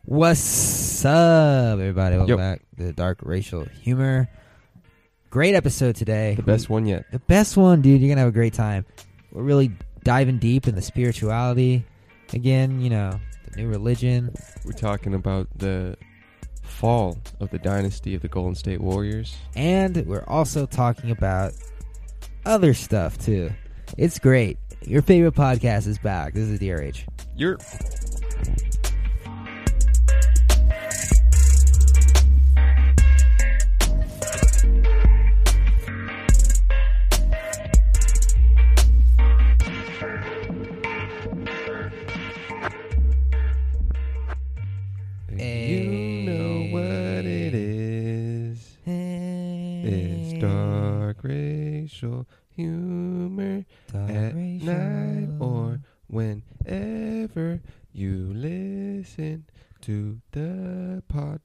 What's up, everybody? Welcome back to the Dark Racial Humor. Great episode today. The best one yet. The best one, dude. You're going to have a great time. We're really diving deep in the spirituality. Again, you know, the new religion. We're talking about the fall of the dynasty of the Golden State Warriors. And we're also talking about other stuff, too. It's great. Your favorite podcast is back. This is DRH. You're... You know what it is. It's dark racial humor at night or whenever you listen to the pod.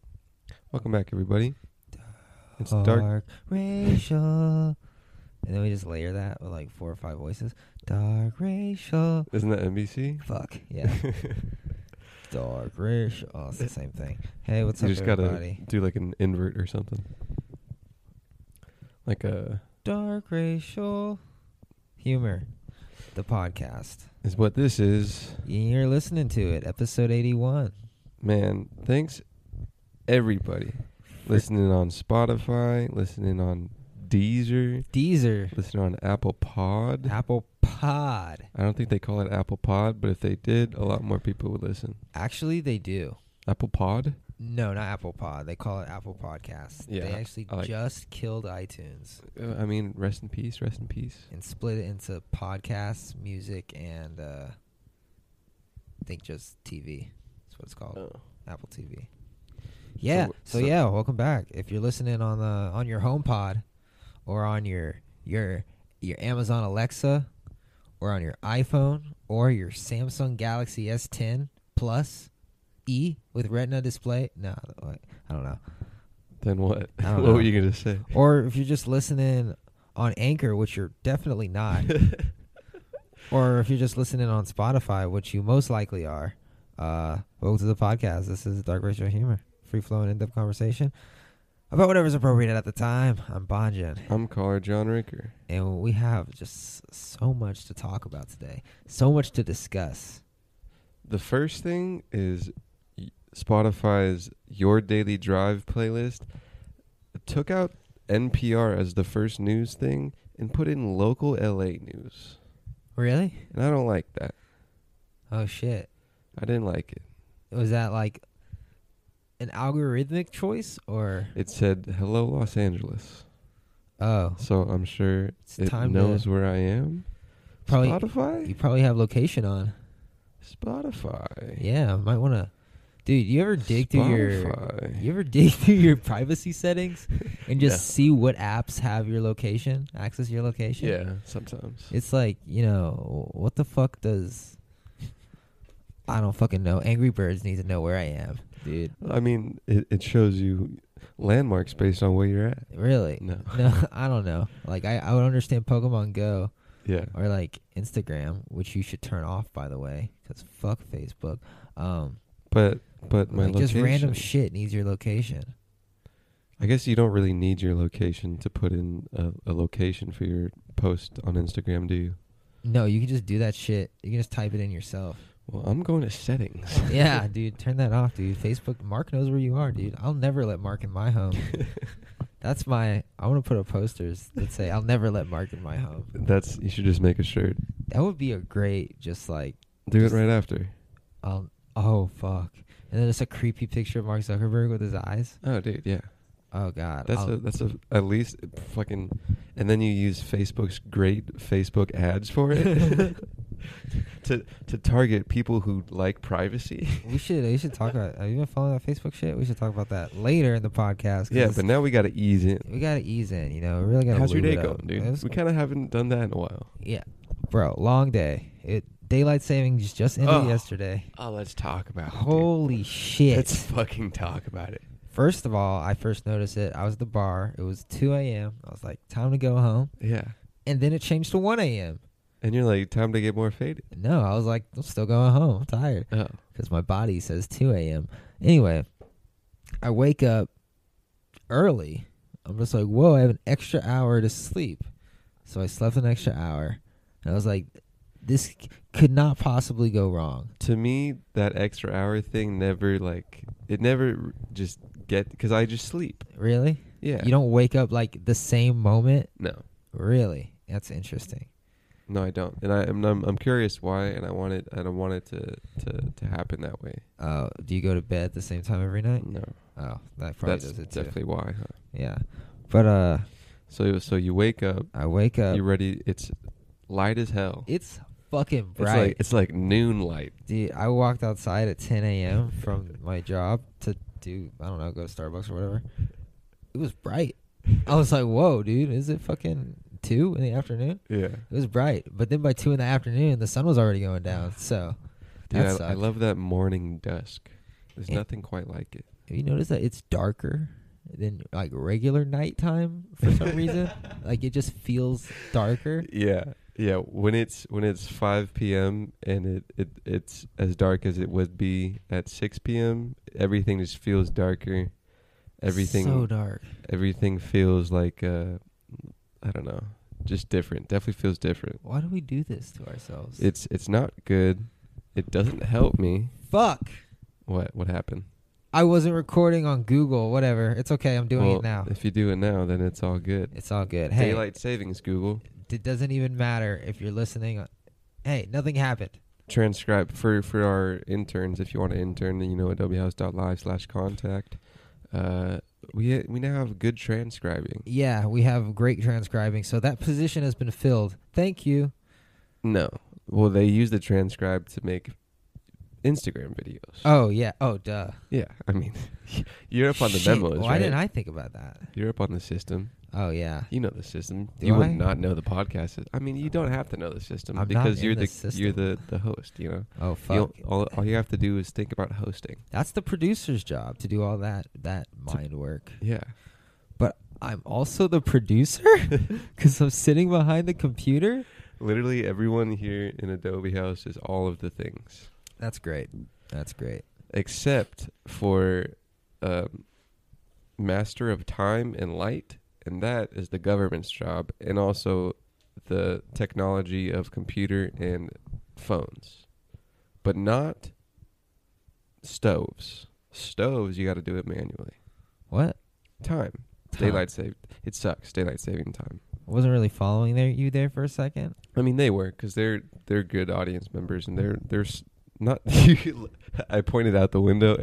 Welcome back, everybody. It's dark racial. And then we just layer that with like 4 or 5 voices. Dark racial. Isn't that NBC? Fuck, yeah. Dark racial. Oh, it's the same thing. Hey, what's up, You just everybody? gotta do like an invert or something. Like a... Dark racial humor. The podcast. Is what this is. You're listening to it. Episode 81. Man, thanks everybody. Listening on Spotify, listening on Deezer, listening on Apple Pod. Apple Pod. I don't think they call it Apple Pod, but if they did, a lot more people would listen. Actually, they do. Apple Pod? No, not Apple Pod. They call it Apple Podcasts. Yeah, they actually just killed iTunes. I mean, rest in peace, rest in peace. And split it into podcasts, music, and I think just TV. That's what it's called. Oh. Apple TV. Yeah. So yeah, welcome back. If you're listening on your HomePod or on your Amazon Alexa or on your iPhone or your Samsung Galaxy S10 Plus E with Retina display. No, I don't know. Then what? What were you going to say? Or if you're just listening on Anchor, which you're definitely not. Or if you're just listening on Spotify, which you most likely are. Welcome to the podcast. This is Dark Racial Humor. Free-flowing, in-depth conversation about whatever's appropriate at the time. I'm Bonjan. I'm caller John Ricker. And we have just so much to talk about today. So much to discuss. The first thing is Spotify's Your Daily Drive playlist took out NPR as the first news thing and put in local LA news. Really? And I don't like that. Oh, shit. I didn't like it. Was that like an algorithmic choice, or it said hello Los Angeles? Oh, so I'm sure it knows where I am. Probably Spotify. You probably have location on Spotify. Yeah, might want to. Dude, you ever dig through your privacy settings and just see what apps have your location, access your location? Yeah, sometimes. It's like, what the fuck does... I don't fucking know. Angry Birds need to know where I am, dude. I mean, it shows you landmarks based on where you're at. Really? No, I don't know. Like, I would understand Pokemon Go. Yeah. Or, like, Instagram, which you should turn off, by the way, because fuck Facebook. But my location... Just random shit needs your location. I guess you don't really need your location to put in a location for your post on Instagram, do you? No, you can just do that shit. You can just type it in yourself. Well, I'm going to settings. Yeah, dude, turn that off, dude. Facebook, Mark knows where you are, dude. I'll never let Mark in my home. That's I want to put up posters that say, I'll never let Mark in my home. You should just make a shirt. That would be a great, just like... Do it right after. Oh, fuck. And then it's a creepy picture of Mark Zuckerberg with his eyes. Oh, dude, yeah. Oh, God. That's at least fucking... And then you use Facebook's great Facebook ads for it. to target people who like privacy. We should talk about... Have you been following that Facebook shit? We should talk about that later in the podcast. Yeah, but now we got to ease in. We got to ease in, We really got to... How's your day going, dude? We kind of haven't done that in a while. Yeah. Bro, long day. Daylight savings just ended yesterday. Oh, let's talk about it. Holy shit. Let's fucking talk about it. First of all, I first noticed it. I was at the bar. It was 2 a.m. I was like, time to go home. Yeah. And then it changed to 1 a.m. And you're like, time to get more faded. No, I was like, I'm still going home. I'm tired. Oh. Because my body says 2 a.m. Anyway, I wake up early. I'm just like, whoa, I have an extra hour to sleep. So I slept an extra hour. And I was like, this could not possibly go wrong. To me, that extra hour thing never just because I just sleep. Really? Yeah. You don't wake up like the same moment? No. Really? That's interesting. No, I don't. And I'm curious why, and I want it to happen that way. Do you go to bed at the same time every night? No. Oh, that probably That's does it too. definitely why, huh? Yeah. But So you wake up. I wake up. You're ready. It's light as hell. It's fucking bright. It's like noon light. Dude, I walked outside at 10 a.m. from my job to do, I don't know, go to Starbucks or whatever. It was bright. I was like, whoa, dude, is it fucking 2 in the afternoon? Yeah. It was bright. But then by 2 in the afternoon, the sun was already going down. So, Dude, I love that morning dusk. There's nothing quite like it. Have you noticed that it's darker than like regular nighttime for some reason? Like it just feels darker. Yeah. Yeah, when it's 5 p.m. and it's as dark as it would be at 6 p.m., everything just feels darker. Everything so dark. Everything feels like I don't know, just different. Definitely feels different. Why do we do this to ourselves? It's not good. It doesn't help me. Fuck. What happened? I wasn't recording on Google. Whatever. It's okay. I'm doing it now. If you do it now, then it's all good. It's all good. Hey, Daylight savings, Google. it doesn't even matter if you're listening. Hey, nothing happened. Transcribe for our interns. If you want to intern, then adobehouse.live/contact. We now have good transcribing. Yeah, we have great transcribing. So that position has been filled. Thank you. No. Well, they use the transcribe to make Instagram videos. Oh, yeah. Oh, duh. Yeah. I mean, you're up on the Shit, memos, why right? didn't I think about that? You're up on the system. Oh, yeah. You know the system. Do you I? would not know the podcast. I mean, you don't have to know the system I'm because not you're in the the system. you're the host. You know. Oh, fuck. All you have to do is think about hosting. That's the producer's job to do all that mind work. Yeah. But I'm also the producer because I'm sitting behind the computer. Literally everyone here in Adobe House is all of the things. That's great. That's great. Except for Master of Time and Light, and that is the government's job, and also the technology of computer and phones. But not stoves. Stoves, you got to do it manually. What? Time. Daylight save. It sucks. Daylight saving time. I wasn't really following you there for a second. I mean, they were, because they're good audience members, and they're not. I pointed out the window,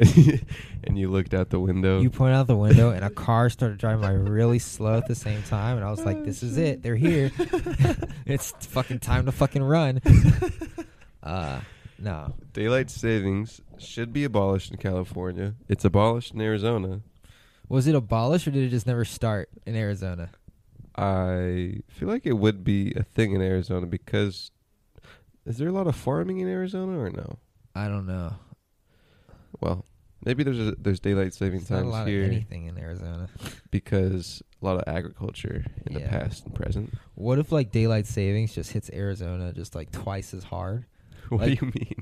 and you looked out the window. You pointed out the window, and a car started driving by really slow at the same time, and I was like, "This is it. They're here. It's fucking time to fucking run." No. Daylight savings should be abolished in California. It's abolished in Arizona. Was it abolished, or did it just never start in Arizona? I feel like it would be a thing in Arizona because is there a lot of farming in Arizona or no? I don't know. Well, maybe there's daylight saving There's not times a lot here of anything in Arizona. because a lot of agriculture in the Yeah. past and present. What if like daylight savings just hits Arizona just like twice as hard? What Like- do you mean?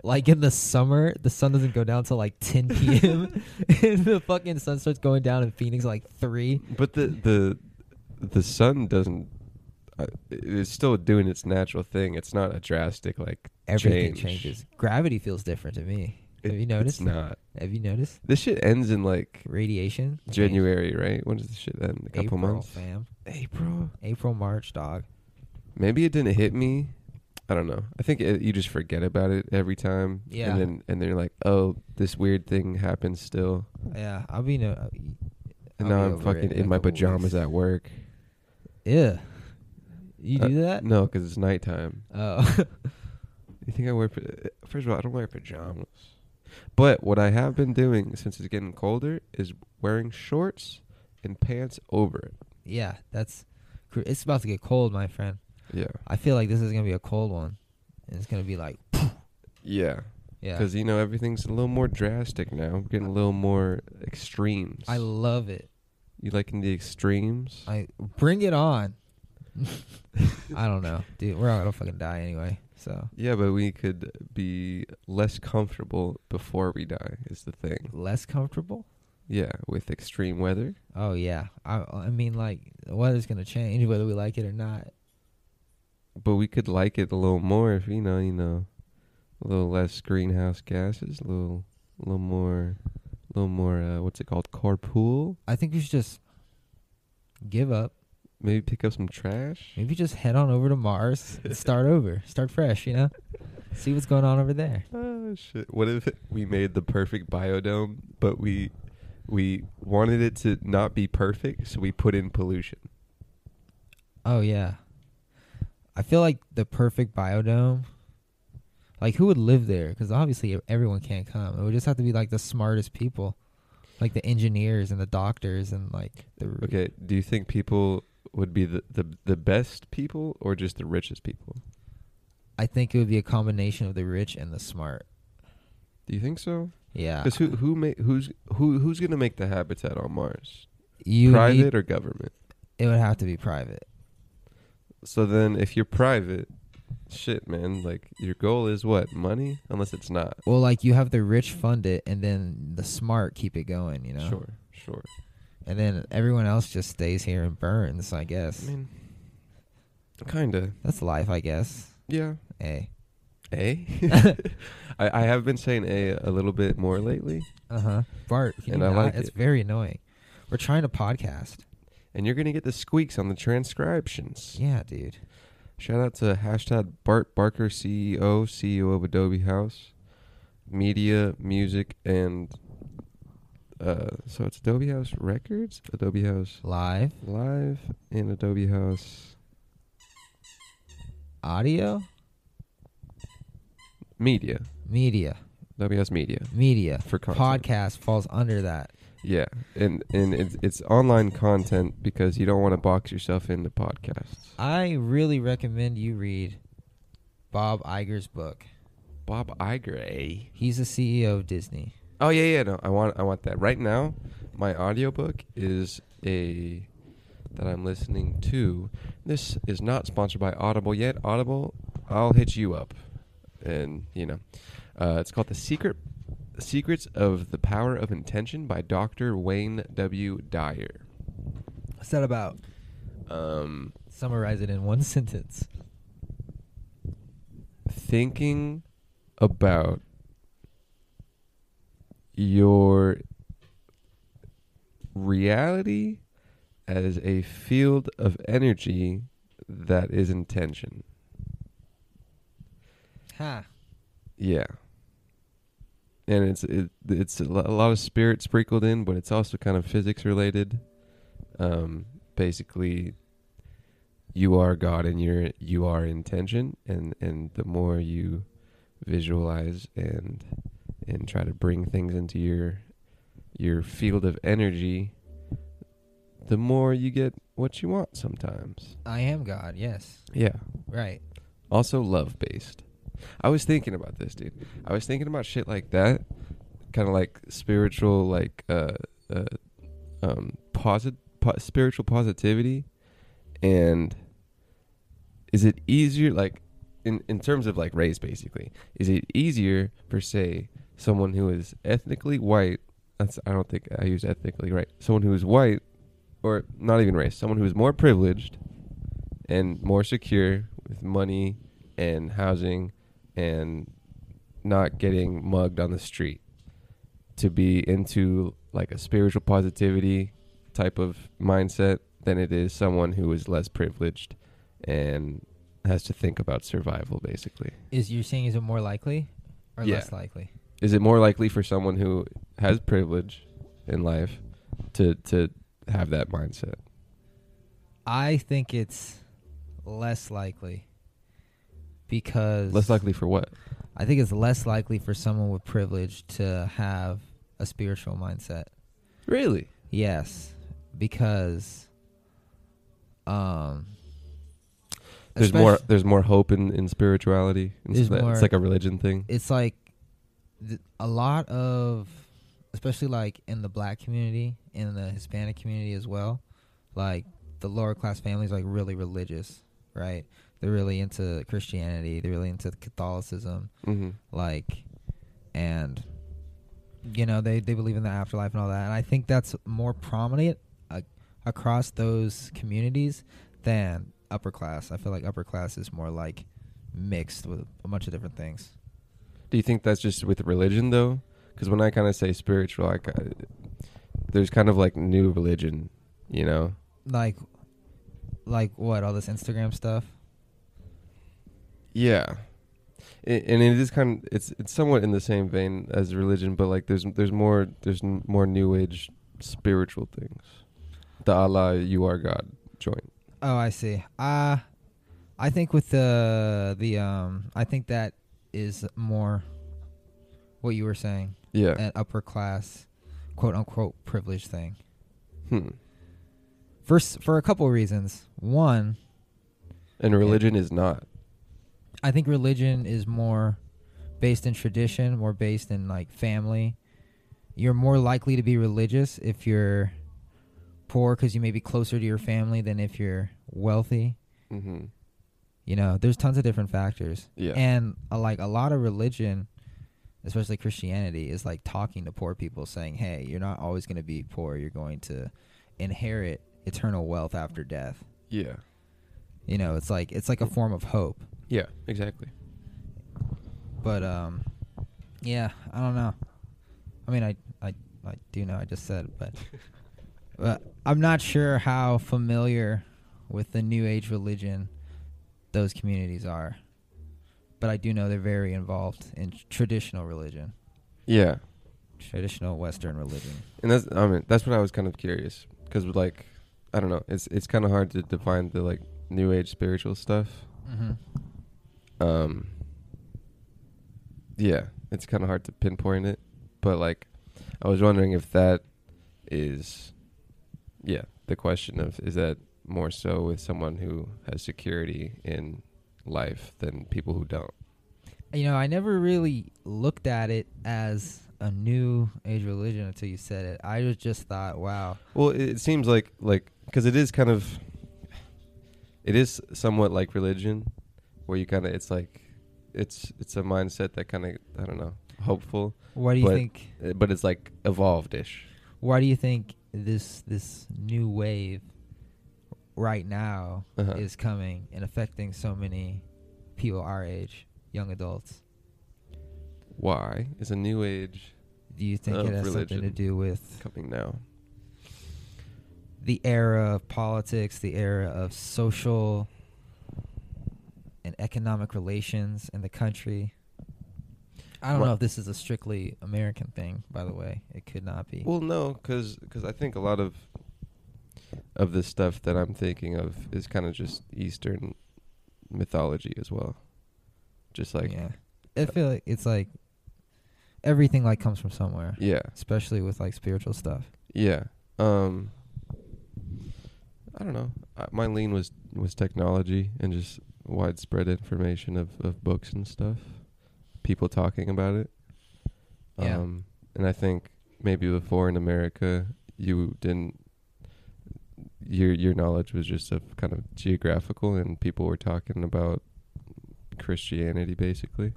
Like in the summer, the sun doesn't go down till like 10 p.m. and the fucking sun starts going down in Phoenix like 3. But the sun doesn't. It's still doing its natural thing. It's not a drastic like Everything change. changes. Gravity feels different to me. Have you noticed? It's not. Have you noticed? This shit ends in like Radiation? January, right? When does this shit end? A couple April, months. fam. April. March, dog. Maybe it didn't hit me. I don't know. I think you just forget about it every time. Yeah. And then you're like, oh, this weird thing happens still. Yeah, I'll be no. And now I'm fucking in my pajamas at work. Yeah. You do that? No, because it's nighttime. Oh. You think I wear... First of all, I don't wear pajamas. But what I have been doing since it's getting colder is wearing shorts and pants over it. Yeah, it's about to get cold, my friend. Yeah. I feel like this is going to be a cold one. And it's going to be like... Yeah. Yeah. Because, everything's a little more drastic now. We're getting a little more extremes. I love it. You liking the extremes? Bring it on. I don't know, dude. We're all gonna fucking die anyway. So Yeah, but we could be less comfortable before we die. Is the thing. less comfortable. Yeah, with extreme weather. Oh yeah. I mean, like, the weather's gonna change whether we like it or not. But we could like it a little more if a little less greenhouse gases, a little more, what's it called, carpool? I think we should just give up. Maybe pick up some trash. Maybe just head on over to Mars and start over, start fresh. See what's going on over there. Oh shit! What if we made the perfect biodome, but we wanted it to not be perfect, so we put in pollution? Oh yeah. I feel like the perfect biodome. Like, who would live there? Because obviously everyone can't come. It would just have to be like the smartest people, like the engineers and the doctors and like the. Okay, do you think people would be the best people or just the richest people? I think it would be a combination of the rich and the smart. Do you think so? Yeah. Because who's gonna make the habitat on Mars? You Private or government? It would have to be private. So then, if you're private, shit, man, like, your goal is what? Money? Unless it's not. Well, like, you have the rich fund it, and then the smart keep it going. Sure. And then everyone else just stays here and burns, I guess. I mean, kinda. That's life, I guess. Yeah. A. I have been saying a little bit more lately. Bart, can And you I not? like It's it. very annoying. We're trying to podcast. And you're gonna get the squeaks on the transcriptions. Yeah, dude. Shout out to hashtag Bart Barker, CEO of Adobe House, media, music, and so it's Adobe House Records, Adobe House Live. and Adobe House Audio. Media. Adobe House Media for content. Podcast falls under that. Yeah, and it's online content because you don't want to box yourself into podcasts. I really recommend you read Bob Iger's book. Bob Iger, eh? He's the CEO of Disney. Oh yeah, no, I want that right now. My audiobook is that I'm listening to. This is not sponsored by Audible yet. Audible, I'll hit you up, and it's called Secrets of the Power of Intention by Dr. Wayne W. Dyer. What's that about? Summarize it in one sentence. Thinking about your reality as a field of energy that is intention. Ha. Yeah. And it's a lot of spirit sprinkled in, but it's also kind of physics related. Basically, you are God and you are intention, and the more you visualize and try to bring things into your field of energy, the more you get what you want sometimes. I am God, yes. Yeah. Right. Also love based. I was thinking about this, dude. I was thinking about shit like that, kind of like spiritual, like spiritual positivity. And is it easier, like in terms of like race, basically? Is it easier for, say, someone who is ethnically white? I don't think I use ethnically right. Someone who is white, or not even race. Someone who is more privileged and more secure with money and housing and not getting mugged on the street, to be into like a spiritual positivity type of mindset than it is someone who is less privileged and has to think about survival, basically. You're saying, is it more likely or less likely? Is it more likely for someone who has privilege in life to have that mindset? I think it's less likely. Because Less likely for what? I think it's less likely for someone with privilege to have a spiritual mindset. Really? Yes, because there's more hope in spirituality. It's like a religion thing. It's like a lot of, especially like in the black community, in the Hispanic community as well, like the lower class families like really religious, right? They're really into Christianity. They're really into Catholicism, like, and you know they believe in the afterlife and all that. And I think that's more prominent across those communities than upper class. I feel like upper class is more like mixed with a bunch of different things. Do you think that's just with religion though? Because when I kind of say spiritual, there's kind of like new religion, you know? Like what? All this Instagram stuff? Yeah. And it is kind of it's somewhat in the same vein as religion, but like there's more new age spiritual things. The Allah you are God joint. Oh, I see. I think with I think that is more what you were saying. Yeah. An upper class, quote unquote, privileged thing. For a couple of reasons. One, and religion is not. I think religion is more based in tradition, more based in like family. You're more likely to be religious if you're poor because you may be closer to your family than if you're wealthy. You know, there's tons of different factors. Yeah. And like a lot of religion, especially Christianity, is like talking to poor people saying, hey, you're not always going to be poor. You're going to inherit eternal wealth after death. Yeah. You know, it's like a form of hope. Yeah, exactly. But yeah, I don't know. I mean, I do know. I just said, but I'm not sure how familiar with the New Age religion those communities are. But I do know they're very involved in traditional religion. Yeah. Traditional Western religion. And that's what I was kind of curious because like I don't know, it's kind of hard to define the like New Age spiritual stuff. Yeah, it's kind of hard to pinpoint it, but like I was wondering if that is the question of is that more so with someone who has security in life than people who don't. You know, I never really looked at it as a New Age religion until you said it. I just thought, wow. Well, it seems like because it is somewhat like religion, where you kind of it's a mindset that kind of I don't know hopeful. Why do you think? But it's like evolved-ish. Why do you think this new wave right now is coming and affecting so many people our age, young adults? Why is a new age? Do you think it has something to do with coming now? The era of politics, the era of social and economic relations in the country. I don't know if this is a strictly American thing, by the way. It could not be. Well, no, because I think a lot of this stuff that I'm thinking of is kind of just Eastern mythology as well. Just like... Yeah. I feel like it's like everything like comes from somewhere. Yeah. Especially with like spiritual stuff. Yeah. I don't know. My lean was technology and just widespread information of books and stuff. People talking about it. Yeah. And I think maybe before in America, you didn't... Your knowledge was just of kind of geographical, and people were talking about Christianity basically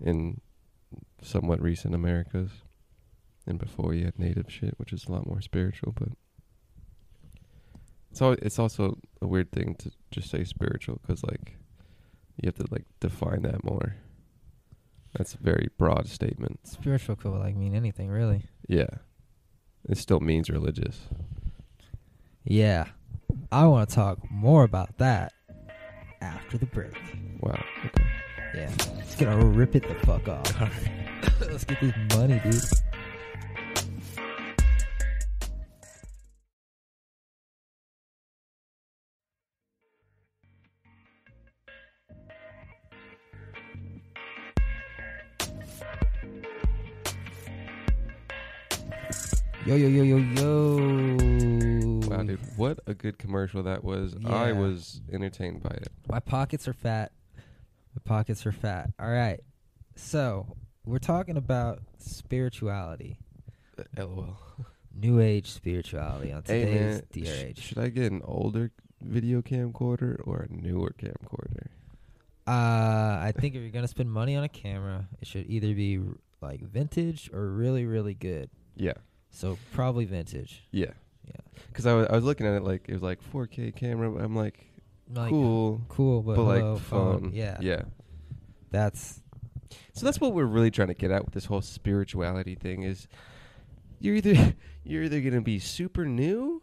in somewhat recent Americas. And before you had native shit, which is a lot more spiritual, but it's also a weird thing to just say spiritual because like you have to like define that more. That's a very broad statement. Spiritual could like mean anything, really. Yeah. It still means religious. Yeah. I want to talk more about that after the break. Wow. Okay. Yeah. Let's get to rip it the fuck off. All right. Let's get this money, dude. Yo. Wow, dude. What a good commercial that was. Yeah. I was entertained by it. My pockets are fat. All right. So, we're talking spirituality. LOL. New Age spirituality on today's Hey man, DRH. should I get an older video camcorder or a newer camcorder? I think if you're gonna spend money on a camera, it should either be like vintage or really, really good. Yeah. So probably vintage. Yeah. Yeah. Because I was looking at it like it was like 4K camera. I'm like cool, but like phone. fun. Yeah. Yeah. So that's what we're really trying to get at with this whole spirituality thing is you're either gonna be super new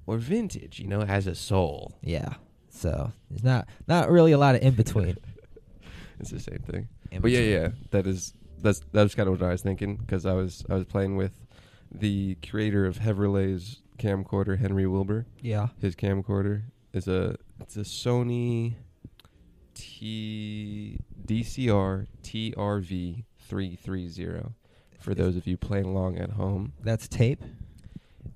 or vintage, has a soul. Yeah. So there's not really a lot of in between. It's the same thing. But yeah, that's kind of what I was thinking because I was playing with the creator of Heverlay's camcorder, Henry Wilbur. Yeah. His camcorder is it's a Sony DCR TRV 330. For those of you playing along at home, that's tape.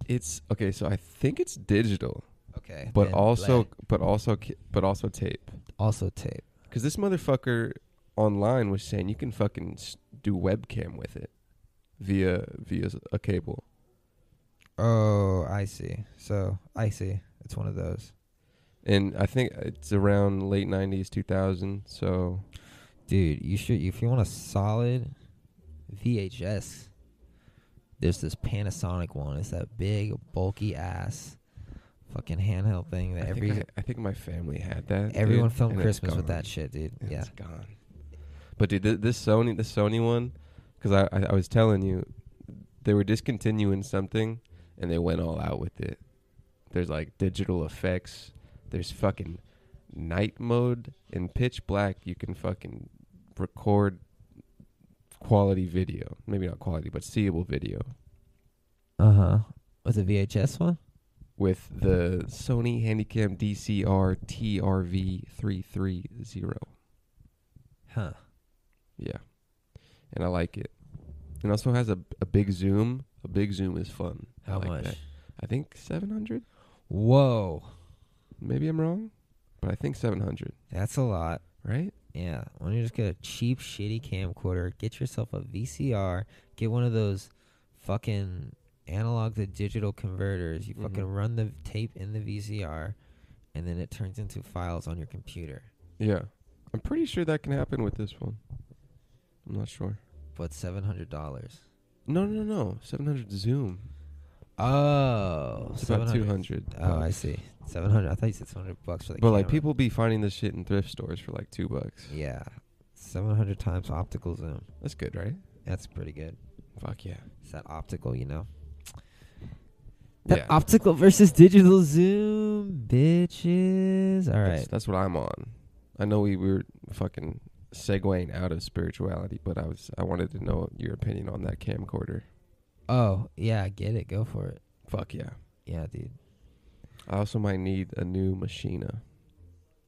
It's okay. So I think it's digital. Okay. But also tape. Also tape. Because this motherfucker online was saying you can fucking do webcam with it via a cable. Oh, I see. So I see. It's one of those. And I think it's around late 90s, 2000. So, dude, you should if you want a solid VHS. There's this Panasonic one. It's that big, bulky ass fucking handheld thing that I think my family had that. Everyone filmed Christmas with that shit, dude. Yeah. It's gone. But dude, this Sony one, because I was telling you, they were discontinuing something, and they went all out with it. There's like digital effects. There's fucking night mode in pitch black. You can fucking record quality video. Maybe not quality, but seeable video. Was it VHS one? With the Sony Handycam DCR TRV 330. Huh. Yeah. And I like it. It also has a big zoom. A big zoom is fun. How much? That. I think 700. Whoa. Maybe I'm wrong, but I think 700. That's a lot. Right? Yeah. Why don't you just get a cheap, shitty camcorder, get yourself a VCR, get one of those fucking analog to digital converters. You fucking run the tape in the VCR, and then it turns into files on your computer. Yeah. I'm pretty sure that can happen with this one. I'm not sure. But $700. No. 700 zoom. Oh. It's about 200. Oh, I see. 700. I thought you said $700 for the But camera. like people be finding this shit in thrift stores for like $2. Yeah. 700 times optical zoom. That's good, right? That's pretty good. Fuck yeah. It's that optical, That yeah. optical versus digital zoom, bitches. All right. That's what I'm on. I know we were fucking segueing out of spirituality, but I wanted to know your opinion on that camcorder. Oh, yeah, get it. Go for it. Fuck yeah. Yeah, dude. I also might need a new Machina.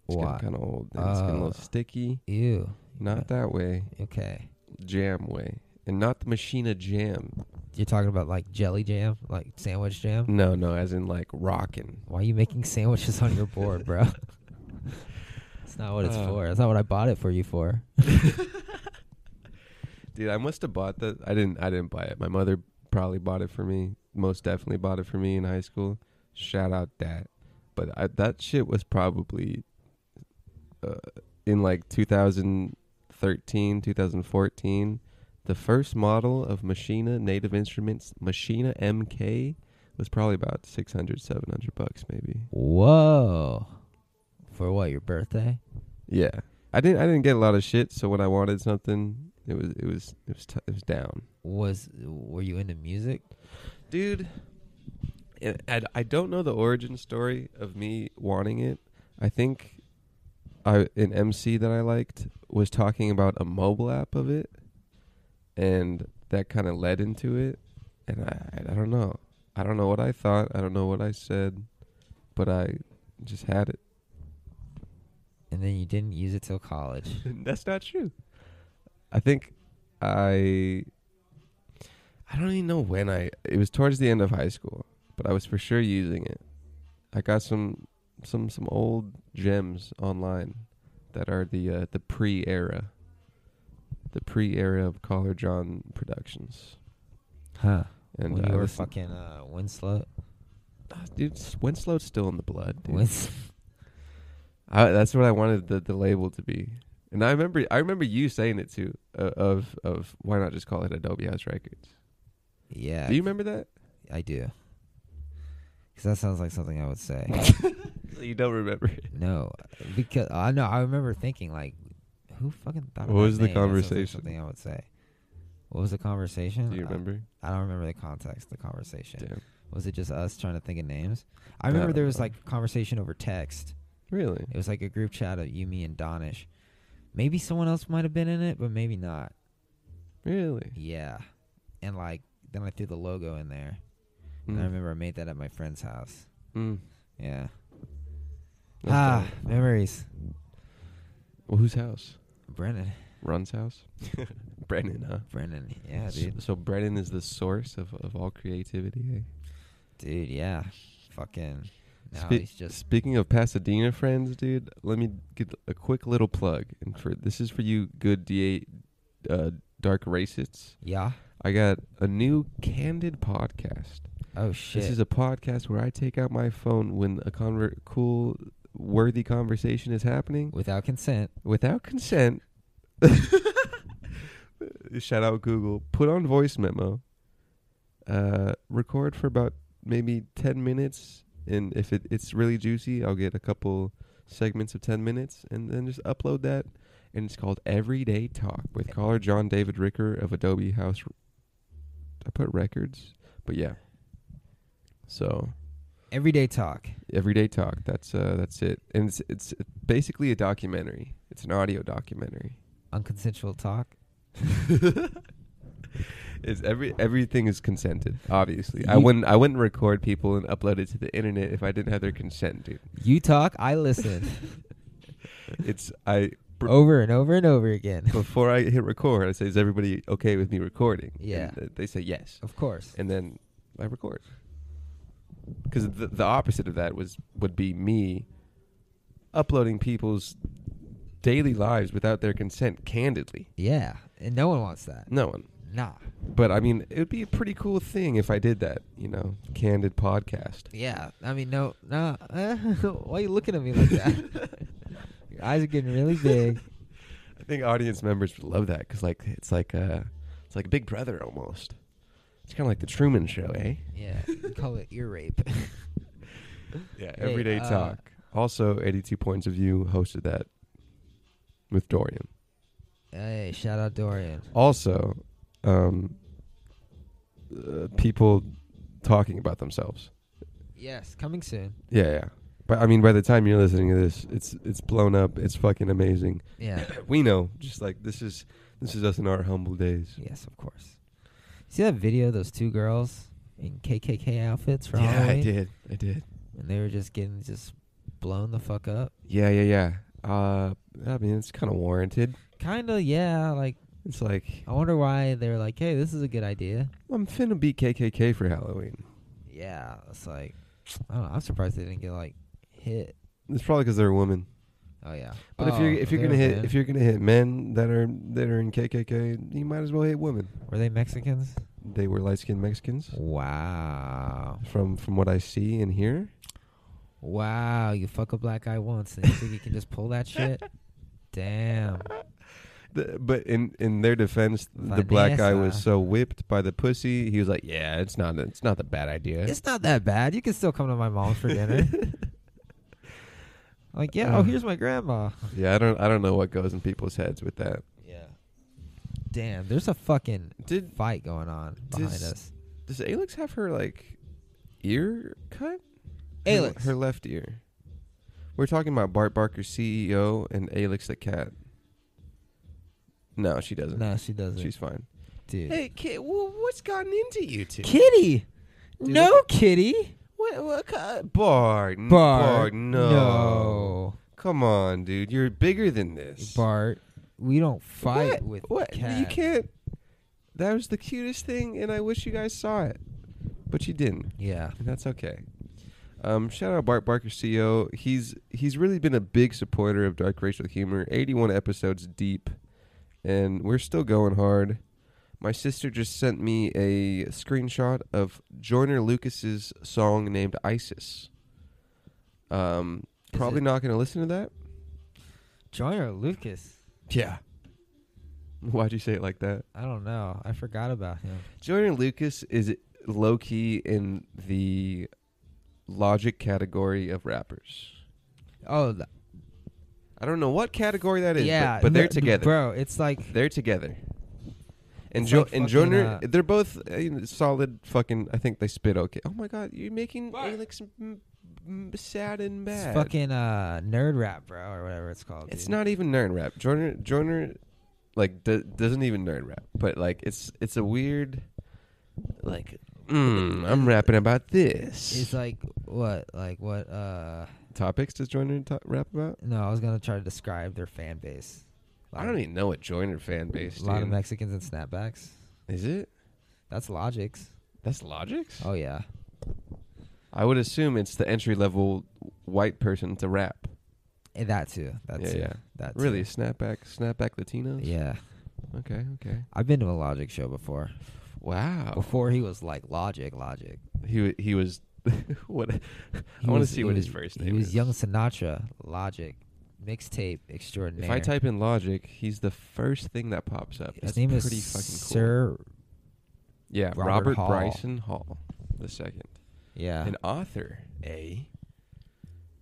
It's getting kind of old. And it's getting a little sticky. Ew. Not that way. Okay. Jam way. And not the Machina jam. You're talking about like jelly jam? Like sandwich jam? No, as in like rockin'. Why are you making sandwiches on your board, bro? That's not what it's for. That's not what I bought it for you for. Dude, I must have bought that. I didn't buy it. My mother probably bought it for me. Most definitely bought it for me in high school. Shout out Dad. But that shit was probably in like 2013, 2014. The first model of Machina Native Instruments, Machina MK, was probably about $600, $700 maybe. Whoa. For what, your birthday? Yeah. I didn't get a lot of shit, so when I wanted something, it was down. Were you into music? Dude, I don't know the origin story of me wanting it. I think an MC that I liked was talking about a mobile app of it, and that kind of led into it. And I don't know. I don't know what I thought. I don't know what I said, but I just had it. And then you didn't use it till college. That's not true. I think I don't even know when it was towards the end of high school, but I was for sure using it. I got some old gems online that are the pre-era of Caller John Productions. Huh. And when you were fucking Winslow? Dude, Winslow's still in the blood, dude. That's what I wanted the label to be. And I remember you saying it too. Of why not just call it Adobe House Records? Yeah. Do you remember that? I do. Because that sounds like something I would say. So you don't remember it? No, because I know I remember thinking like, who fucking thought of What that was the name? That sounds like conversation? something I would say. What was the conversation? Do you remember? I don't remember the context of the conversation. Damn. Was it just us trying to think of names? I remember there was like a conversation over text. Really? It was like a group chat of you, me, and Donish. Maybe someone else might have been in it, but maybe not. Really? Yeah. And like then I threw the logo in there. Mm. And I remember I made that at my friend's house. Mm. Yeah. That's dope. Memories. Well, whose house? Brennan. Ron's house? Brennan, huh? Brennan. Yeah, dude. So Brennan is the source of all creativity, eh? Dude, yeah. Fucking. Now Spe- he's just. Speaking of Pasadena friends, dude, let me get a quick little plug. And this is for you good dark racists. Yeah. I got a new Candid podcast. Oh, shit. This is a podcast where I take out my phone when a cool, worthy conversation is happening. Without consent. Without consent. Shout out Google. Put on voice memo. Record for about maybe 10 minutes. And if it's really juicy, I'll get a couple segments of 10 minutes. And then just upload that. And it's called Everyday Talk with caller John David Ricker of Adobe House. I put records. But yeah. So Everyday Talk. Everyday Talk. That's it. And it's basically a documentary. It's an audio documentary. Unconsensual talk. It's everything is consented. Obviously, I wouldn't record people and upload it to the internet if I didn't have their consent, dude. You talk, I listen. Over and over and over again. Before I hit record, I say, "Is everybody okay with me recording?" Yeah, and they say yes, of course. and then I record. Because the opposite of that would be me uploading people's daily lives without their consent candidly. Yeah, and no one wants that. No one. Nah. But, I mean, it would be a pretty cool thing if I did that, Candid podcast. Yeah, I mean, no. Why are you looking at me like that? Your eyes are getting really big. I think audience members would love that because, it's like Big Brother almost. It's kind of like the Truman Show, eh? Yeah, we call it ear rape. Yeah, Everyday Talk. Also, 82 Points of View hosted that with Dorian. Hey, shout out Dorian. Also, people talking about themselves. Yes, coming soon. Yeah. But I mean, by the time you're listening to this, it's blown up. It's fucking amazing. Yeah, we know. Just like this is us in our humble days. Yes, of course. See that video of those two girls in KKK outfits for Halloween? Yeah, I did. And they were just getting blown the fuck up. Yeah. I mean, it's kind of warranted. Kind of, yeah. Like, it's like, I wonder why they're like, hey, this is a good idea. I'm finna be KKK for Halloween. Yeah, it's like, I don't know. I'm surprised they didn't get hit. It's probably because they're a woman. Oh yeah. But if you're gonna hit men that are in KKK, you might as well hit women. Were they Mexicans? They were light-skinned Mexicans. Wow. From what I see and hear. Wow, you fuck a black guy once and you think you can just pull that shit? Damn. But in their defense, the black guy was so whipped by the pussy. He was like, "Yeah, it's not a bad idea. It's not that bad. You can still come to my mom's for dinner." Like, yeah, here's my grandma. Yeah, I don't know what goes in people's heads with that. Yeah. Damn, there's a fucking fight going on behind us. Does Alex have her ear cut? Alex, her left ear. We're talking about Bart Barker's CEO and Alex the cat. No, she doesn't. No, she doesn't. She's fine. Dude. Hey, kid, what's gotten into you two? Kitty. Dude, no, Kitty. What? Bart, no. Come on, dude. You're bigger than this. Bart, we don't fight with cats. You can't. That was the cutest thing, and I wish you guys saw it. But you didn't. Yeah. And that's okay. Shout out Bart Barker, CEO. He's really been a big supporter of dark racial humor. 81 episodes deep, and we're still going hard. My sister just sent me a screenshot of Joyner Lucas's song named ISIS. Probably not going to listen to that. Joyner Lucas. Yeah. Why'd you say it like that? I don't know. I forgot about him. Joyner Lucas is low-key in the Logic category of rappers. Oh, I don't know what category that is, yeah, but they're together. Bro, it's like... They're together. And Joyner, they're both solid fucking... I think they spit okay. Oh my God, you're making Alex sad and bad. It's fucking nerd rap, bro, or whatever it's called. It's dude. not even nerd rap. Joyner like doesn't even nerd rap, but like it's a weird like I'm rapping about this. It's like what topics does Joyner rap about? No, I was gonna try to describe their fan base. I don't even know what Joyner fan base. A lot of Mexicans and snapbacks. Is it? That's Logic's. That's Logic's? Oh yeah. I would assume it's the entry level white person to rap. And that too. Yeah. That too. Really, snapback Latinos? Yeah. Okay. I've been to a Logic show before. Wow. Before he was like Logic. He was. What? I want to see what his first name is. He was Young Sinatra. Logic. Mixtape extraordinaire. If I type in Logic, he's the first thing that pops up. His name pretty is fucking cool. Sir. Yeah, Robert Bryson Hall the second. Yeah. An author.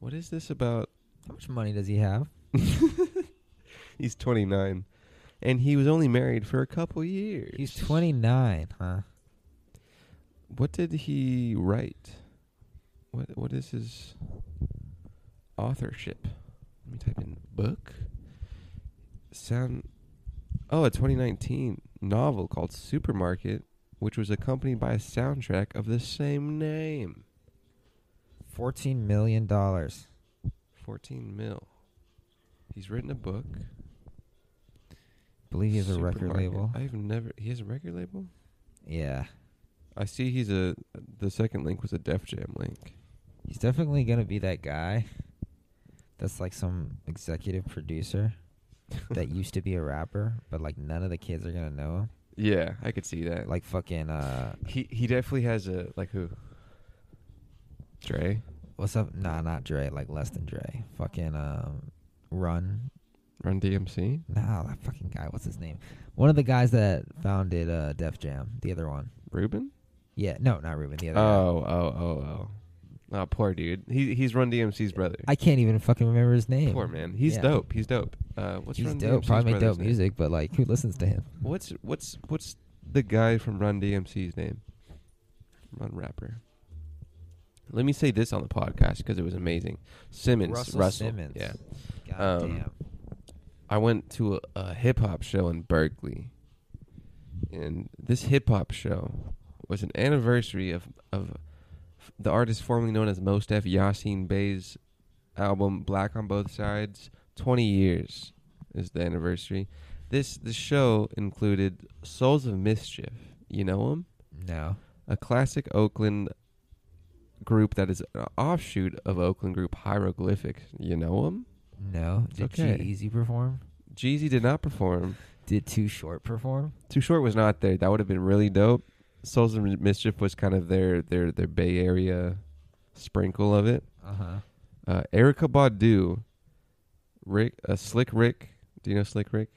What is this about? How much money does he have? He's 29. And he was only married for a couple years. He's 29, huh? What did he write? What is his authorship? Let me type in book. A 2019 novel called Supermarket, which was accompanied by a soundtrack of the same name. $14 million. 14 mil. He's written a book. I believe he has a record Supermarket. label. He has a record label? Yeah. I see the second link was a Def Jam link. He's definitely going to be that guy that's like some executive producer that used to be a rapper, but like none of the kids are going to know him. Yeah, I could see that. Like fucking... He definitely has a... Like who? Dre? What's up? Nah, not Dre. Like less than Dre. Fucking Run DMC? Nah, that fucking guy. What's his name? One of the guys that founded Def Jam. The other one. Ruben? Yeah, no, not Ruben. The other guy. Oh, poor dude. He's Run DMC's brother. I can't even fucking remember his name. Poor man. He's dope. He's dope. What's He's Run dope. DMC's Probably make dope name? music, but like, who listens to him? What's the guy from Run DMC's name? Run rapper. Let me say this on the podcast because it was amazing. Russell Simmons. Yeah. God damn. I went to a hip hop show in Berkeley, and this hip hop show was an anniversary of the artist formerly known as Mos Def Yasin Bey's album Black on Both Sides. 20 years is the anniversary. The show included Souls of Mischief. You know them? No. A classic Oakland group that is an offshoot of Oakland group Hieroglyphics. You know them? No. Did G-Eazy perform? Jeezy did not perform. Did Too Short perform? Too Short was not there. That would have been really dope. Souls of Mischief was kind of their Bay Area sprinkle of it. Uh-huh. Erykah Badu, Slick Rick. Do you know Slick Rick?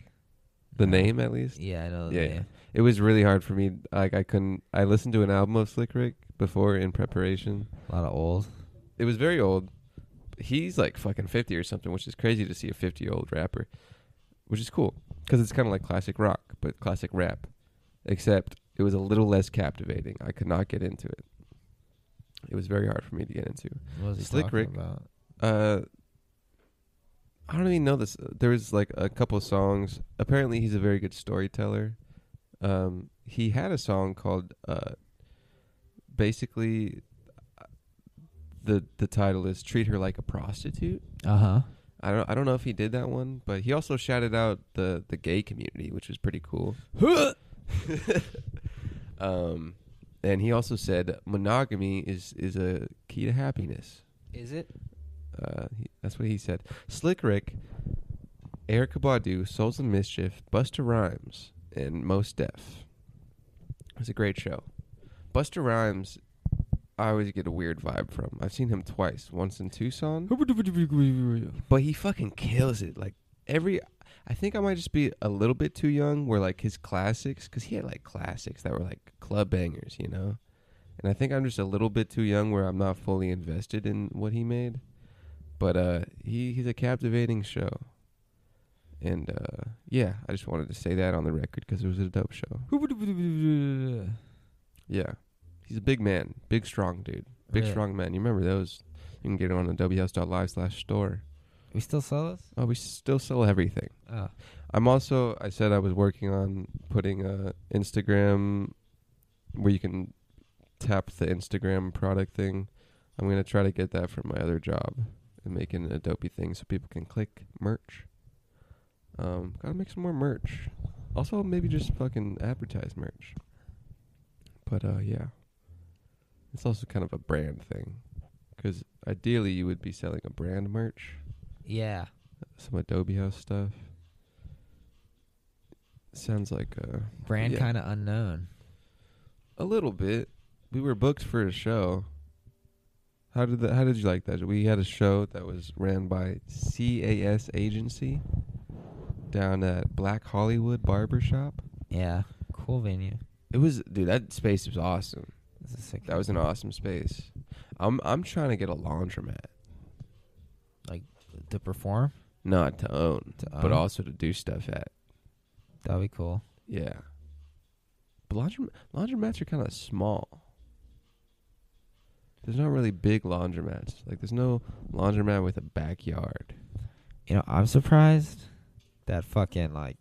The name, at least? Yeah, I know the name. It was really hard for me. Like, I listened to an album of Slick Rick before in preparation. A lot of old. It was very old. He's like fucking 50 or something, which is crazy to see a 50-year-old rapper, which is cool because it's kind of like classic rock, but classic rap, except it was a little less captivating. I could not get into it. It was very hard for me to get into. What was he Slick talking Rick, about? I don't even know this. There was like a couple of songs. Apparently, he's a very good storyteller. He had a song called, basically, the title is "Treat Her Like a Prostitute." Uh-huh. I don't know if he did that one, but he also shouted out the gay community, which was pretty cool. And he also said monogamy is a key to happiness. Is it? That's what he said. Slick Rick, Erykah Badu, Souls of Mischief, Busta Rhymes, and Mos Def. It was a great show. Busta Rhymes I always get a weird vibe from. I've seen him twice. Once in Tucson. But he fucking kills it. Like, I think I might just be a little bit too young where, like, his classics, because he had, like, classics that were, like, club bangers, you know? And I think I'm just a little bit too young where I'm not fully invested in what he made. But he's a captivating show. And, yeah, I just wanted to say that on the record because it was a dope show. Yeah. He's a big man. Big, strong dude. Big, strong man. You remember those? You can get it on the whouse.live/store. We still sell this? Oh, we still sell everything. Oh. I said I was working on putting a Instagram where you can tap the Instagram product thing. I'm going to try to get that for my other job and make it an Adobe thing so people can click merch. Gotta make some more merch. Also, maybe just fucking advertise merch. But, yeah. It's also kind of a brand thing. Because ideally you would be selling a brand merch. Yeah. Some Adobe House stuff. Sounds like a... Brand kind of unknown. A little bit. We were booked for a show. How did you like that? We had a show that was ran by CAS Agency down at Black Hollywood Barbershop. Yeah. Cool venue. It was, dude, that space was awesome. That was an awesome space. I'm trying to get a laundromat. Like, to perform? Not to own. But also to do stuff at. That'd be cool. Yeah. But laundromats are kind of small. There's not really big laundromats. Like, there's no laundromat with a backyard. You know, I'm surprised that fucking, like,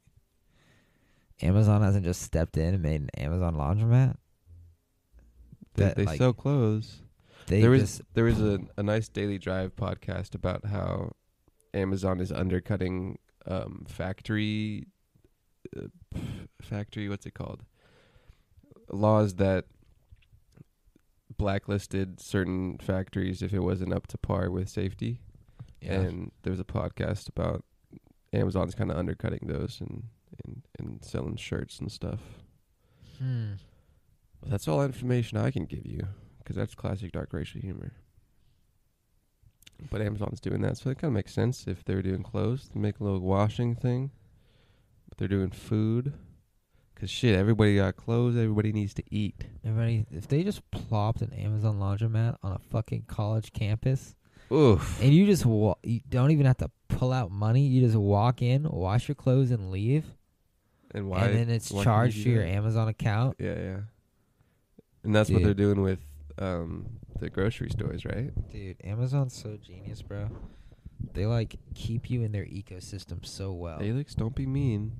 Amazon hasn't just stepped in and made an Amazon laundromat. They sell clothes. There was a nice Daily Drive podcast about how Amazon is undercutting factory, what's it called? Laws that blacklisted certain factories if it wasn't up to par with safety. Yeah. And there was a podcast about Amazon's kind of undercutting those and selling shirts and stuff. Well, that's all information I can give you, because that's classic dark racial humor. But Amazon's doing that, so it kind of makes sense if they're doing clothes. They make a little washing thing. But they're doing food. Because, shit, everybody got clothes. Everybody needs to eat. If they just plopped an Amazon laundromat on a fucking college campus, oof, and you just you don't even have to pull out money. You just walk in, wash your clothes, and leave. And then it's charged to your Amazon account. Yeah. And that's what they're doing with the grocery stores, right? Dude, Amazon's so genius, bro. They, like, keep you in their ecosystem so well. Alex, don't be mean.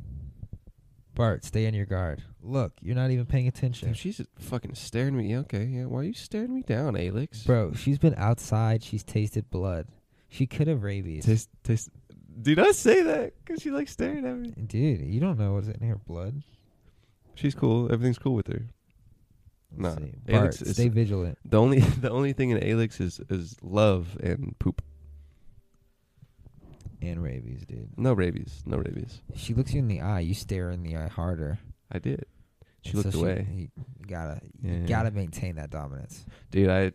Bart, stay on your guard. Look, you're not even paying attention. Damn, she's fucking staring me. Okay, yeah. Why are you staring me down, Alex? Bro, she's been outside. She's tasted blood. She could have rabies. Taste. Did I say that? Because she, like, staring at me. Dude, you don't know what's in her blood. She's cool. Everything's cool with her. Nah, Bart, stay vigilant. The only thing in Alex is love and poop. And rabies, dude. No rabies. She looks you in the eye. You stare in the eye harder. I did. She looked away. You gotta maintain that dominance. Dude, I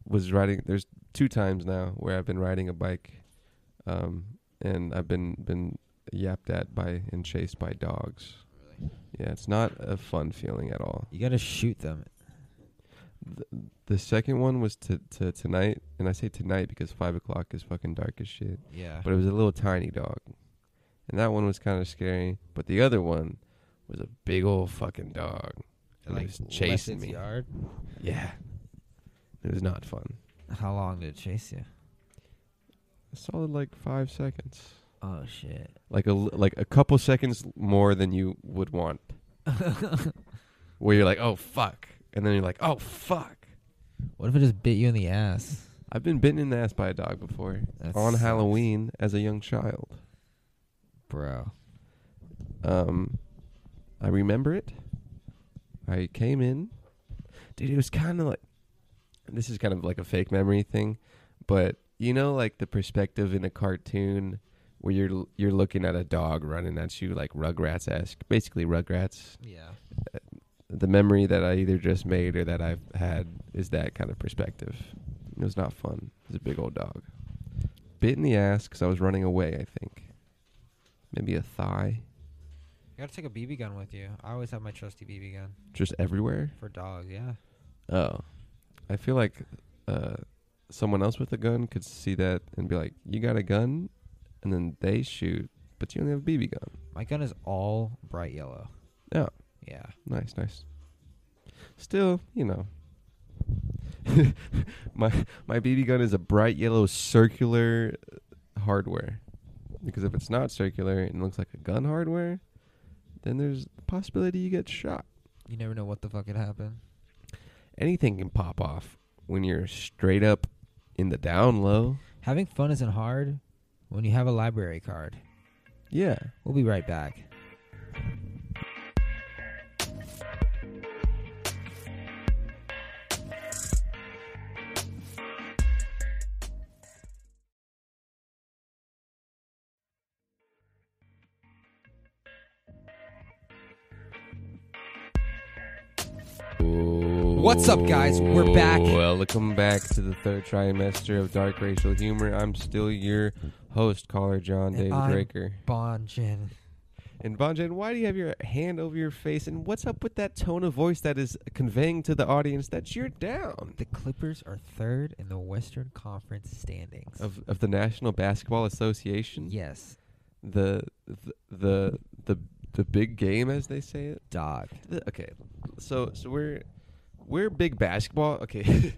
was riding. There's 2 times now where I've been riding a bike, and I've been yapped at by and chased by dogs. Really? Yeah, it's not a fun feeling at all. You gotta shoot them. The second one was to tonight, and I say tonight because 5 o'clock is fucking dark as shit. Yeah. But it was a little tiny dog, and that one was kind of scary. But the other one was a big old fucking dog, and it was chasing me. Yard? Yeah. It was not fun. How long did it chase you? A solid, like, 5 seconds. Oh shit! Like a couple seconds more than you would want. Where you're like, oh fuck. And then you're like, oh, fuck. What if it just bit you in the ass? I've been bitten in the ass by a dog before. On Halloween as a young child. Bro. I remember it. I came in. Dude, it was kind of like... This is kind of like a fake memory thing. But, you know, like the perspective in a cartoon where you're looking at a dog running at you like Rugrats-esque. Basically Rugrats. Yeah. the memory that I either just made or that I've had is that kind of perspective. It was not fun. It was a big old dog. Bit in the ass because I was running away, I think. Maybe a thigh. You gotta take a BB gun with you. I always have my trusty BB gun. Just everywhere? For dogs, yeah. Oh. I feel like someone else with a gun could see that and be like, you got a gun? And then they shoot, but you only have a BB gun. My gun is all bright yellow. Oh. Yeah. Nice. Still, you know. my BB gun is a bright yellow circular hardware. Because if it's not circular and looks like a gun hardware, then there's the possibility you get shot. You never know what the fuck could happen. Anything can pop off when you're straight up in the down low. Having fun isn't hard when you have a library card. Yeah. We'll be right back. What's up, guys? We're back. Welcome back to the third trimester of Dark Racial Humor. I'm still your host, caller John David Raker. Bonjin. And Bonjin, why do you have your hand over your face? And what's up with that tone of voice that is conveying to the audience that you're down? The Clippers are third in the Western Conference standings. Of the National Basketball Association? Yes. The big game, as they say it? Dog. Okay. So we're big basketball. Okay.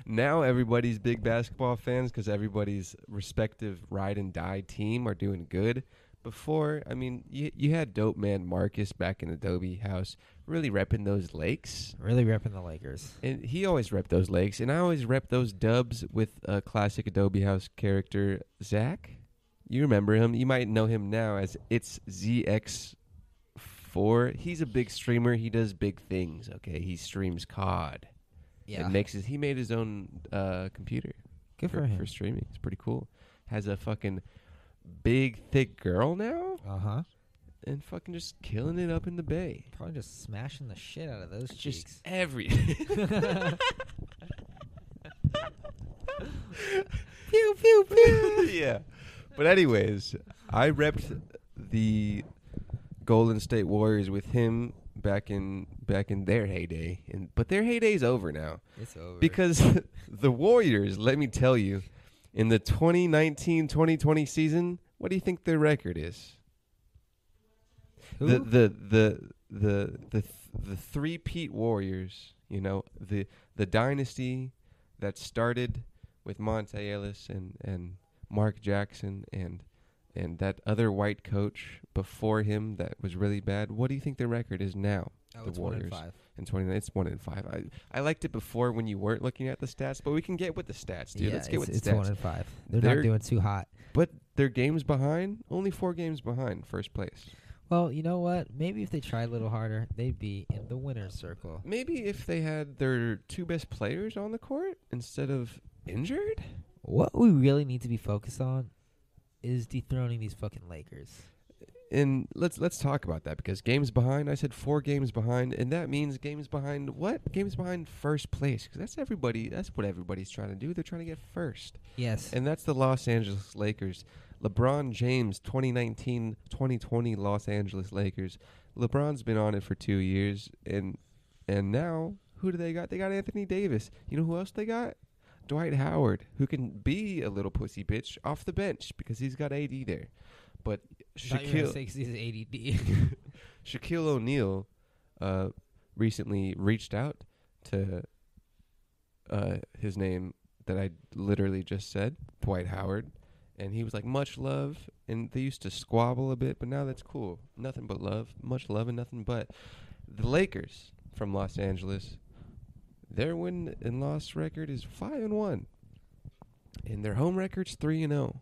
Now everybody's big basketball fans because everybody's respective ride and die team are doing good. Before, I mean, you had dope man Marcus back in Adobe House really repping those Lakes. Really repping the Lakers. And he always repped those Lakes. And I always rep those Dubs with a classic Adobe House character, Zach. You remember him. You might know him now as It's ZX4. He's a big streamer. He does big things, okay? He streams COD. Yeah. And he made his own computer. Good for him. For streaming. It's pretty cool. Has a fucking big, thick girl now. Uh-huh. And fucking just killing it up in the Bay. Probably just smashing the shit out of those cheeks. Just everything. Pew, pew, pew. Yeah. But anyways, I repped the Golden State Warriors with him back in their heyday. But their heyday's over now. It's over. Because the Warriors, let me tell you, in the 2019-2020 season, what do you think their record is? Who? The three-peat Warriors, you know, the dynasty that started with Monte Ellis and Mark Jackson and that other white coach before him that was really bad. What do you think their record is now? Oh, the it's Warriors. 1-5. In 20, it's 1-5. I liked it before when you weren't looking at the stats, but we can get with the stats, dude. Yeah, Let's get with the it's stats. 1-5. They're not doing too hot. But they're games behind, only 4 games behind first place. Well, you know what? Maybe if they tried a little harder, they'd be in the winner's circle. Maybe if they had their 2 best players on the court instead of injured? What we really need to be focused on is dethroning these fucking Lakers. And let's talk about that, because games behind, I said 4 games behind, and that means games behind what? Games behind first place, because that's what everybody's trying to do. They're trying to get first. Yes. And that's the Los Angeles Lakers. LeBron James, 2019-2020 Los Angeles Lakers. LeBron's been on it for 2 years, and now, who do they got? They got Anthony Davis. You know who else they got? Dwight Howard, who can be a little pussy bitch off the bench because he's got AD there. But Shaquille O'Neal recently reached out to his name that I literally just said, Dwight Howard, and he was like, much love. And they used to squabble a bit, but now that's cool. Nothing but love. Much love and nothing but. The Lakers from Los Angeles, their win and loss record is 5-1, and their home record's 3-0.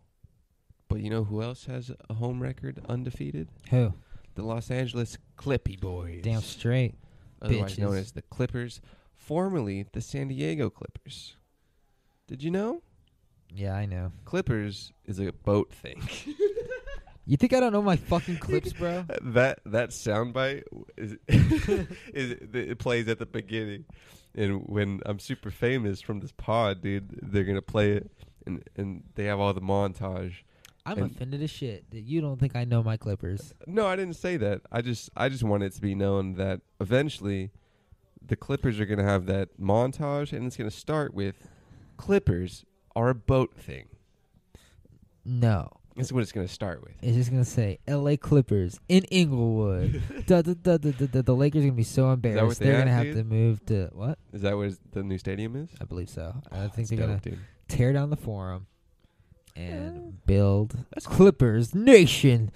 But you know who else has a home record undefeated? Who? The Los Angeles Clippy Boys. Damn straight. Otherwise bitches. known as the Clippers, formerly the San Diego Clippers. Did you know? Yeah, I know. Clippers is a boat thing. You think I don't know my fucking clips, bro? That soundbite is it plays at the beginning, and when I'm super famous from this pod, dude, they're gonna play it, and they have all the montage. I'm offended as shit that you don't think I know my Clippers. No, I didn't say that. I just want it to be known that eventually the Clippers are gonna have that montage, and it's gonna start with Clippers are a boat thing. No. That's what it's going to start with. It's just going to say, L.A. Clippers in Inglewood. The Lakers are going to be so embarrassed. They're going to have to move to, what? Is that what the new stadium is? I believe so. I think they're going to tear down the Forum and build Clippers Nation.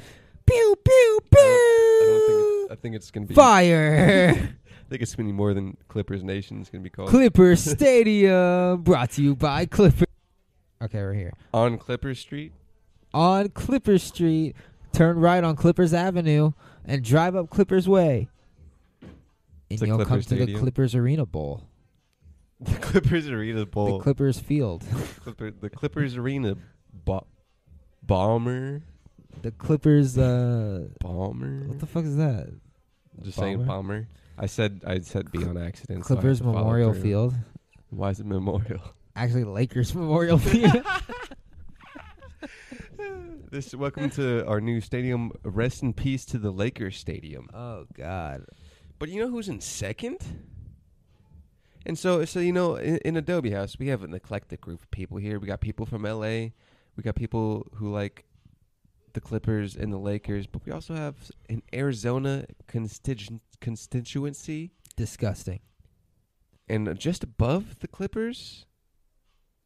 Pew, pew, pew. I think it's going to be... Fire. I think it's going to be more than Clippers Nation. It's going to be called... Clippers Stadium, brought to you by Clippers. Okay, we're here. On Clippers Street? On Clippers Street, turn right on Clippers Avenue, and drive up Clippers Way. And you'll come to the Clippers Arena Bowl. The Clippers Arena Bowl. The Clippers Field. The Clippers Arena Bomber. The Clippers Bomber. What the fuck is that? Just saying bomber. I said B on accident. Clippers so Memorial Field. Why is it Memorial? Actually, Lakers Memorial Field. Welcome to our new stadium. Rest in peace to the Lakers Stadium. Oh God! But you know who's in second? And so you know, in Adobe House, we have an eclectic group of people here. We got people from LA. We got people who like the Clippers and the Lakers. But we also have an Arizona constituency. Disgusting. And just above the Clippers,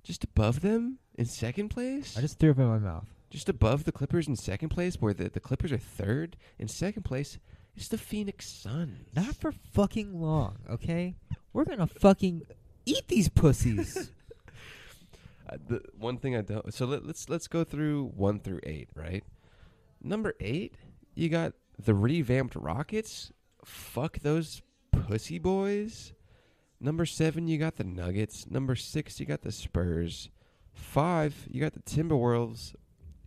just above them in second place. I just threw up in my mouth. Just above the Clippers in second place, where the Clippers are third. In second place is the Phoenix Suns. Not for fucking long, okay? We're gonna fucking eat these pussies. The one thing I don't. So let's go through 1 through 8, right? Number 8, you got the revamped Rockets. Fuck those pussy boys. Number 7, you got the Nuggets. Number 6, you got the Spurs. 5, you got the Timberwolves.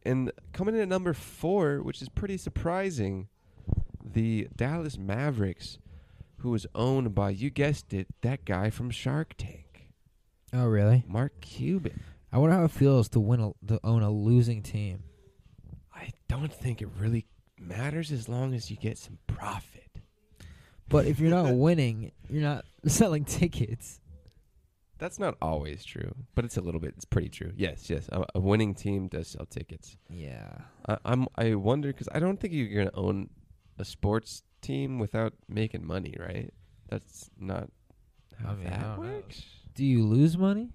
And coming in at number 4, which is pretty surprising, the Dallas Mavericks, who is owned by, you guessed it, that guy from Shark Tank. Oh, really? Mark Cuban. I wonder how it feels to own a losing team. I don't think it really matters as long as you get some profit. But if you're not winning, you're not selling tickets. That's not always true, but it's a little bit. It's pretty true. Yes. A winning team does sell tickets. Yeah. I wonder because I don't think you're gonna own a sports team without making money, right? That's not how that works. Know. Do you lose money?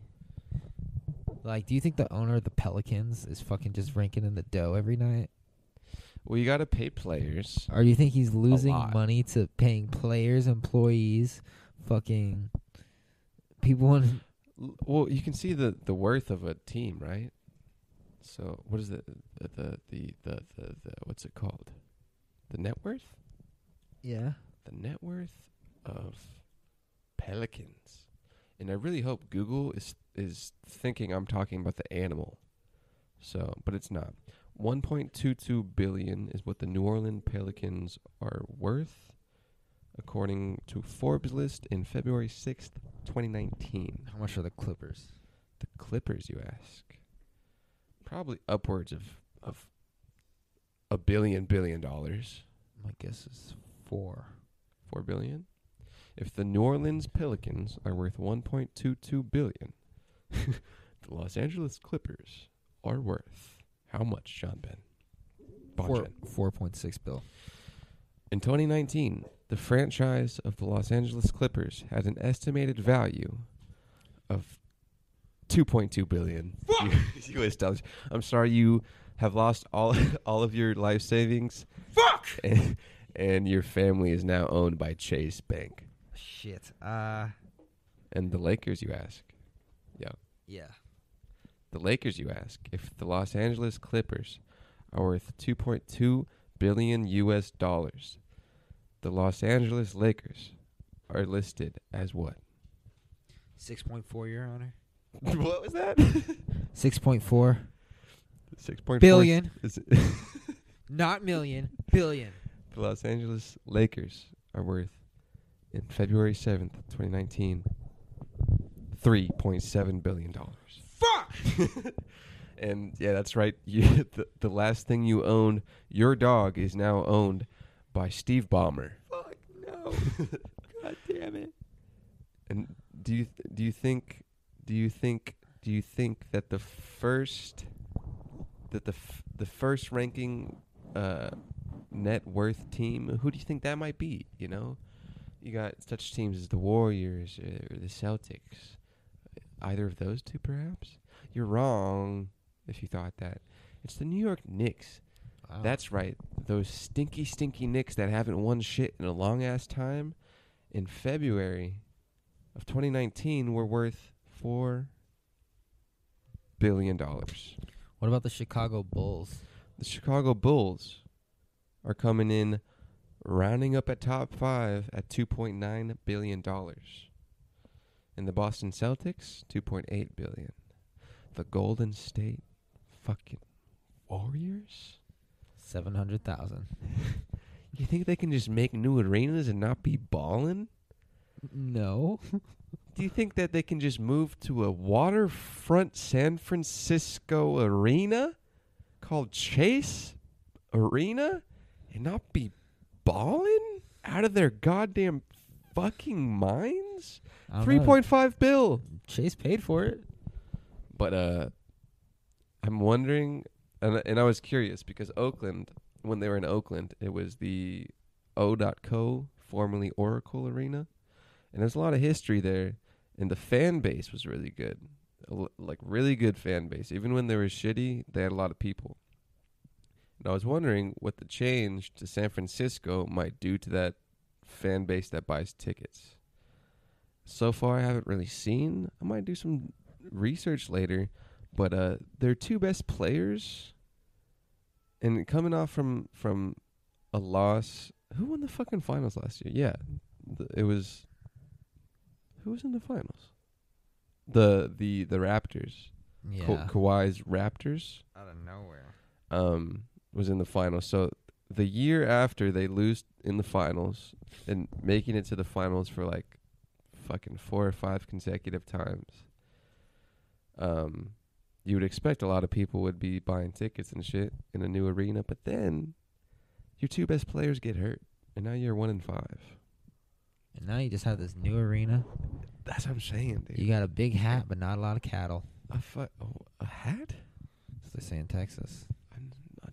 Like, do you think the owner of the Pelicans is fucking just ranking in the dough every night? Well, you got to pay players. Or do you think he's losing money to paying players, employees, fucking people? Well, you can see the worth of a team, right? So, what is the what's it called? The net worth? Yeah. The net worth of Pelicans. And I really hope Google is thinking I'm talking about the animal. So, but it's not. 1.22 billion is what the New Orleans Pelicans are worth, according to Forbes list in February 6th, 2019. How much are the Clippers? The Clippers, you ask? Probably upwards of $1 billion. My guess is 4 billion. If the New Orleans Pelicans are worth 1.22 billion, the Los Angeles Clippers are worth how much, John Ben? 4.6 bill. In 2019, the franchise of the Los Angeles Clippers had an estimated value of $2.2 billion US dollars. I'm sorry you have lost all of your life savings. Fuck! And your family is now owned by Chase Bank. Shit. And the Lakers, you ask? Yeah. The Lakers, you ask? If the Los Angeles Clippers are worth $2.2 billion US dollars, the Los Angeles Lakers are listed as what? 6.4, Your Honor. What was that? 6.4. 6.4 billion. Not million, billion. The Los Angeles Lakers are worth, in February 7th, 2019, $3.7 billion. Fuck! And yeah, that's right. The last thing you owned, your dog, is now owned by Steve Ballmer. Fuck no. God damn it. And do you think that the first ranking net worth team, who do you think that might be? You know, you got such teams as the Warriors or the Celtics. Either of those two, perhaps? You're wrong if you thought that. It's the New York Knicks. Wow. That's right. Those stinky Knicks that haven't won shit in a long-ass time, in February of 2019, were worth $4 billion. What about the Chicago Bulls? The Chicago Bulls are coming in, rounding up at top 5 at $2.9 billion. And the Boston Celtics, $2.8 billion. The Golden State fucking Warriors, 700,000. You think they can just make new arenas and not be ballin'? No. Do you think that they can just move to a waterfront San Francisco arena called Chase Arena and not be ballin' out of their goddamn fucking minds? 3.5 bill. Chase paid for it. But I'm wondering, and I was curious because Oakland, when they were in Oakland, it was the O.co, formerly Oracle Arena, and there's a lot of history there, and the fan base was really good, like really good fan base. Even when they were shitty, they had a lot of people. And I was wondering what the change to San Francisco might do to that fan base that buys tickets. So far, I haven't really seen. I might do some research later, but their two best players, and coming off from a loss. Who won the fucking finals last year? Yeah, it was. Who was in the finals? The Raptors. Yeah. Kawhi's Raptors. Out of nowhere. Was in the finals. So the year after they lose in the finals and making it to the finals for like fucking 4 or 5 consecutive times. You would expect a lot of people would be buying tickets and shit in a new arena, but then your two best players get hurt, and now you're 1-5. And now you just have this new arena. That's what I'm saying, dude. You got a big hat, but not a lot of cattle. A hat? As they say in Texas.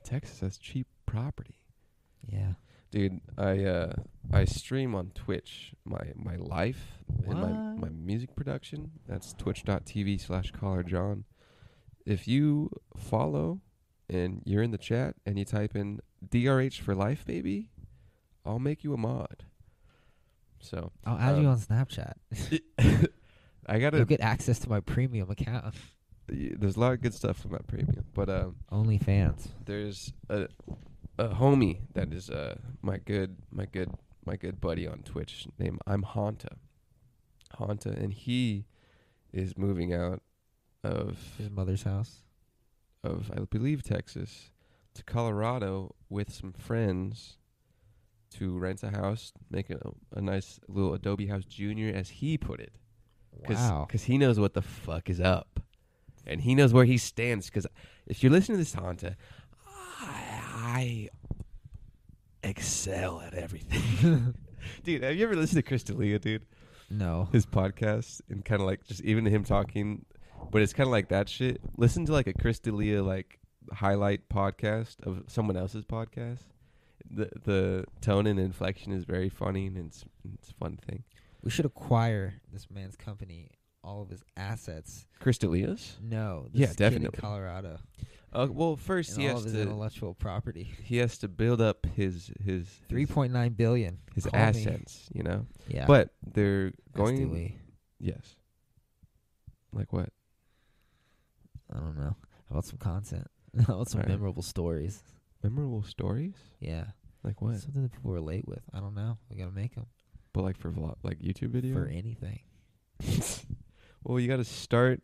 Texas has cheap property. Yeah. Dude, I stream on Twitch my life and my music production. That's twitch.tv/CallerJohn. If you follow and you're in the chat and you type in DRH for life, baby, I'll make you a mod. So I'll add you on Snapchat. You'll get access to my premium account. There's a lot of good stuff on that premium, but OnlyFans. There's a homie that is my good buddy on Twitch named I'm Hanta, and he is moving out of his mother's house of, I believe, Texas to Colorado with some friends to rent a house, make a nice little Adobe House Junior, as he put it. Wow. Because he knows what the fuck is up. And he knows where he stands. Because if you're listening to this, Hanta, I excel at everything. Dude, have you ever listened to Chris D'Elia, dude? No. His podcast, and kind of like just even him talking, but it's kind of like that shit. Listen to like a Chris D'Elia like highlight podcast of someone else's podcast. The tone and inflection is very funny, and it's a fun thing. We should acquire this man's company, all of his assets. Chris D'Elia's? No. Yeah, kid definitely. in Colorado. Well, first and he all has of to his intellectual property. He has to build up his 3.9 billion. His Call assets, me. you know. Yeah. But they're going. SDE. Yes. Like what? I don't know. How about some content? How about some memorable stories? Memorable stories? Yeah. Like what? Something that people relate with. I don't know. We gotta make them. But like for like YouTube video? For anything. Well, you gotta start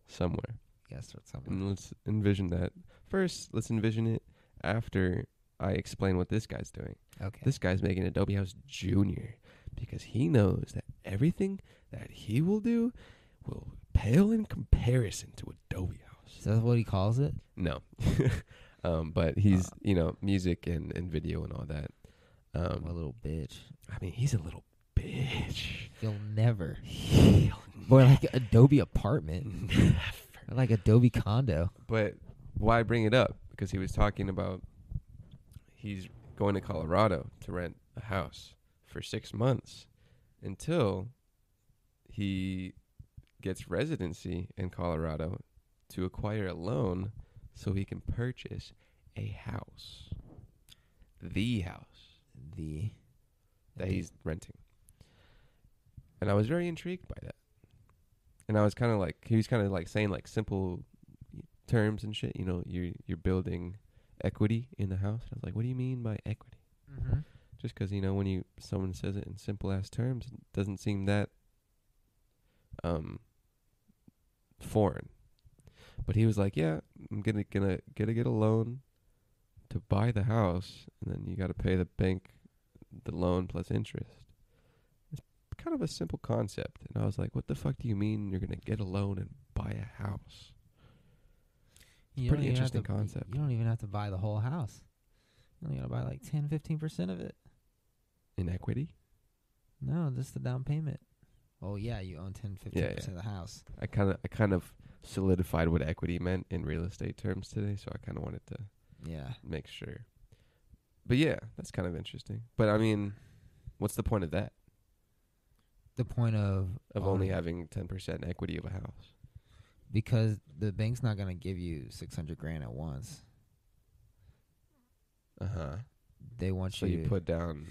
somewhere. You gotta start somewhere. And let's envision that. First, let's envision it after I explain what this guy's doing. Okay. This guy's making Adobe House Junior because he knows that everything that he will do will pale in comparison to Adobe House. Is that what he calls it? No. But he's, music and video and all that. A little bitch. I mean, he's a little bitch. He'll never. Or like Adobe apartment. Never. Or like Adobe condo. But why bring it up? Because he was talking about he's going to Colorado to rent a house for 6 months until he gets residency in Colorado to acquire a loan so he can purchase a house. The house. That he's renting. And I was very intrigued by that. And I was kind of like, he was kind of like saying like simple terms and shit. You're building equity in the house. And I was like, what do you mean by equity? Mm-hmm. Just because, when someone says it in simple ass terms, it doesn't seem that foreign. But he was like, yeah, I'm gonna get a loan to buy the house, and then you got to pay the bank the loan plus interest. It's kind of a simple concept. And I was like, what the fuck do you mean you're gonna get a loan and buy a house? Pretty interesting concept. You don't even have to buy the whole house. You only got to buy like 10-15% of it. In equity? No, just the down payment. Oh yeah, you own 10-15% of the house. I kind of solidified what equity meant in real estate terms today, so I kind of wanted to make sure. But yeah, that's kind of interesting. But I mean, what's the point of that? The point of only having 10% equity of a house? Because the bank's not going to give you $600,000 at once. Uh-huh. They want so you put down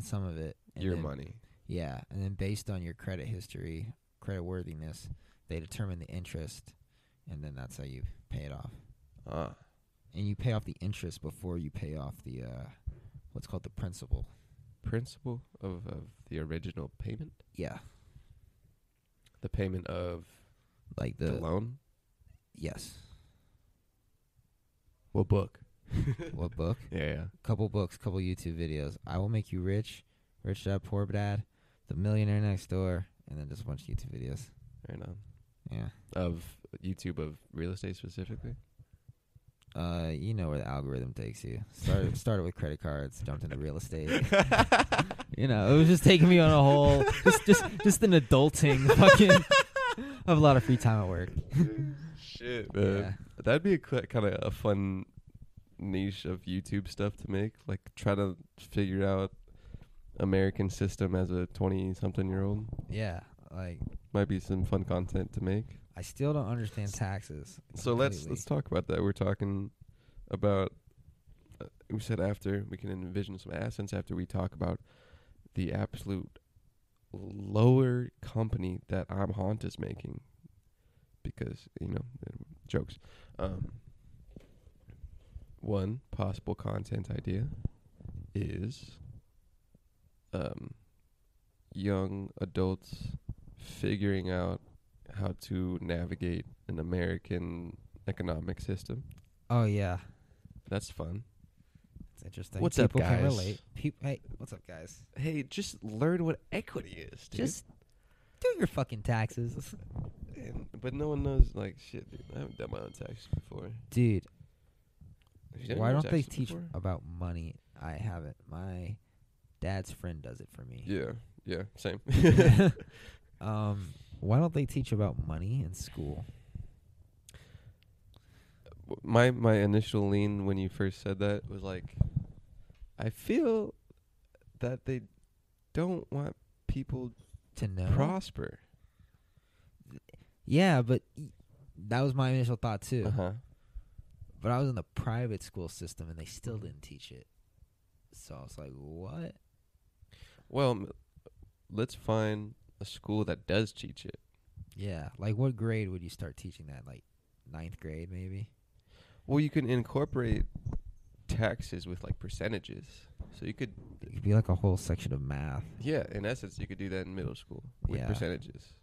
some of it. Your money. Yeah, and then based on your credit history, credit worthiness, they determine the interest, and then that's how you pay it off. And you pay off the interest before you pay off the what's called the principal. Principal of the original payment? Yeah. The payment of like the loan? Yes. What book? What book? Yeah. Couple books, couple YouTube videos. I Will Make You Rich, Rich Dad, Poor Dad, The Millionaire Next Door, and then just a bunch of YouTube videos. Right on. Yeah. Of YouTube of real estate specifically? You know where the algorithm takes you. Started with credit cards, jumped into real estate. It was just taking me on a whole just an adulting fucking. I have a lot of free time at work. Shit, man. Yeah. That'd be kind of a fun niche of YouTube stuff to make. Like, try to figure out American system as a 20-something-year-old. Yeah, like might be some fun content to make. I still don't understand taxes. So let's talk about that. We're talking about. We said after we can envision some assets after we talk about the absolute lower company that I'm Haunt is making, because jokes. One possible content idea is young adults figuring out how to navigate an American economic system. Oh yeah, that's fun. It's interesting. What's People up, guys? Can relate. Hey, what's up, guys? Hey, just learn what equity is, dude. Just do your fucking taxes. But no one knows, like, shit, dude. I haven't done my own taxes before. Dude, why don't they teach before? about money? I haven't. My dad's friend does it for me. Yeah, same. Why don't they teach about money in school? My initial lean when you first said that was like, I feel that they don't want people to know prosper. Yeah, but that was my initial thought too. Uh-huh. But I was in the private school system and they still didn't teach it. So I was like, what? Well, let's find a school that does teach it. Yeah. Like, what grade would you start teaching that? Like 9th grade, maybe? Well, you can incorporate taxes with, like, percentages. So you could... It could be like a whole section of math. Yeah, in essence, you could do that in middle school with percentages.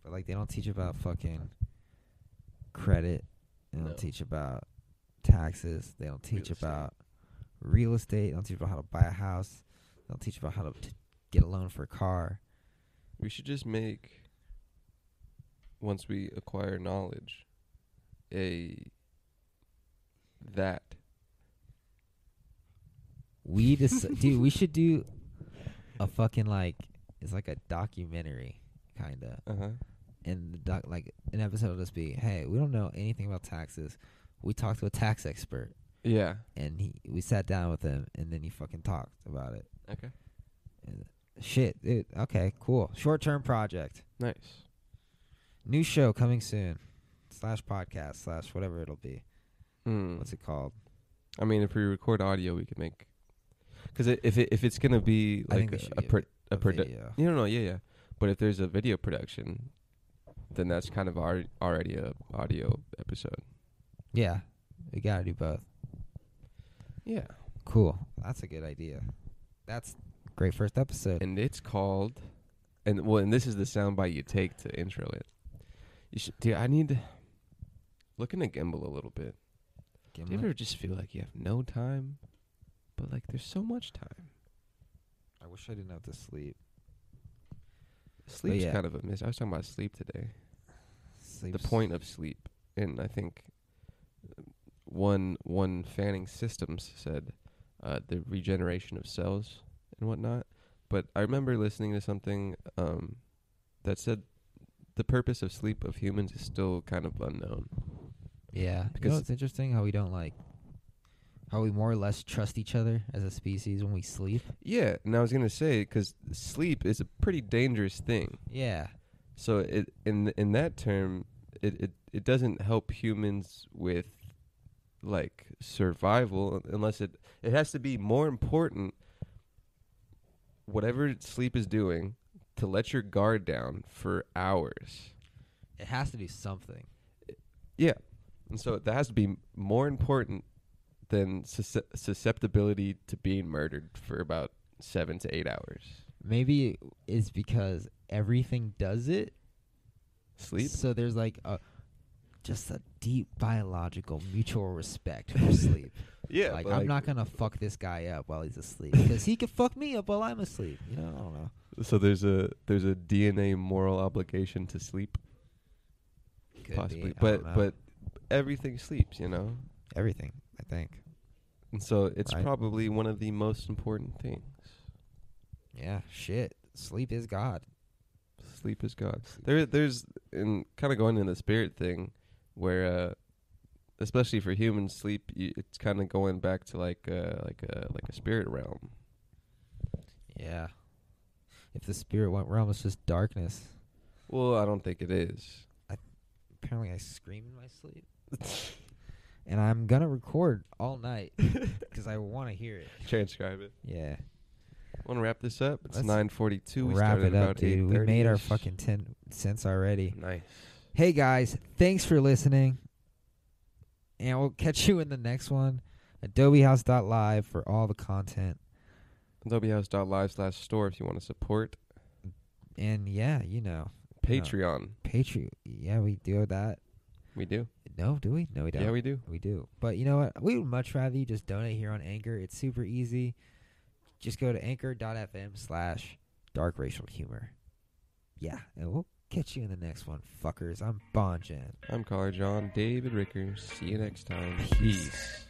But, like, they don't teach about fucking credit. They don't teach about taxes. They don't teach about real estate. They don't teach about how to buy a house. They don't teach about how to get a loan for a car. We should just make, once we acquire knowledge, that. Dude, we should do a fucking it's like a documentary, kinda. And like an episode will just be, hey, we don't know anything about taxes. We talked to a tax expert. Yeah. And we sat down with him, and then he fucking talked about it. Okay. Shit, dude. Okay, cool. Short-term project. Nice. New show coming soon. /podcast/ whatever it'll be. What's it called? I mean, if we record audio, we could make. Because if it's gonna be like a video. Yeah. But if there's a video production, then that's kind of already a audio episode. Yeah, we gotta do both. Yeah. Cool. That's a good idea. That's great first episode. And it's called, and this is the soundbite you take to intro it. You should, dude. I need to look in a gimbal a little bit. Do you ever just feel like you have no time, but like there's so much time? I wish I didn't have to sleep. Sleep's kind of a miss. I was talking about sleep today. The point of sleep, and I think one Fanning Systems said the regeneration of cells and whatnot. But I remember listening to something that said the purpose of sleep of humans is still kind of unknown. Yeah, because it's interesting how we don't how we more or less trust each other as a species when we sleep. Yeah, and I was gonna say because sleep is a pretty dangerous thing. Yeah. So in that term, it doesn't help humans with like survival unless it has to be more important. Whatever sleep is doing, to let your guard down for hours. It has to do something. Yeah. And so that has to be more important than susceptibility to being murdered for about 7 to 8 hours. Maybe it's because everything does it. Sleep? So there's just a deep biological mutual respect for sleep. Yeah. I'm not going to fuck this guy up while he's asleep because he could fuck me up while I'm asleep. I don't know. So there's a DNA moral obligation to sleep. Could possibly. Be. But everything sleeps, Everything, I think. And so it's probably one of the most important things. Yeah, shit. Sleep is God. Sleep is God. There's and kind of going into the spirit thing where especially for humans, sleep it's kind of going back to like a spirit realm. Yeah. If the spirit realm is just darkness. Well, I don't think it is. Apparently I scream in my sleep. And I'm going to record all night because I want to hear it. Transcribe it. Yeah. Want to wrap this up? It's 9:42. We wrap started it up, about dude. We made our fucking 10 cents already. Nice. Hey, guys. Thanks for listening. And we'll catch you in the next one. AdobeHouse.live for all the content. AdobeHouse.live/store if you want to support. And, yeah, Patreon. Patreon. Yeah, we do that. We do. No, do we? No, we don't. Yeah, we do. We do. But you know what? We would much rather you just donate here on Anchor. It's super easy. Just go to anchor.fm/darkracialhumor. Yeah, and we'll catch you in the next one, fuckers. I'm Bon Jen. I'm Caller John David Rickers. See you next time. Peace.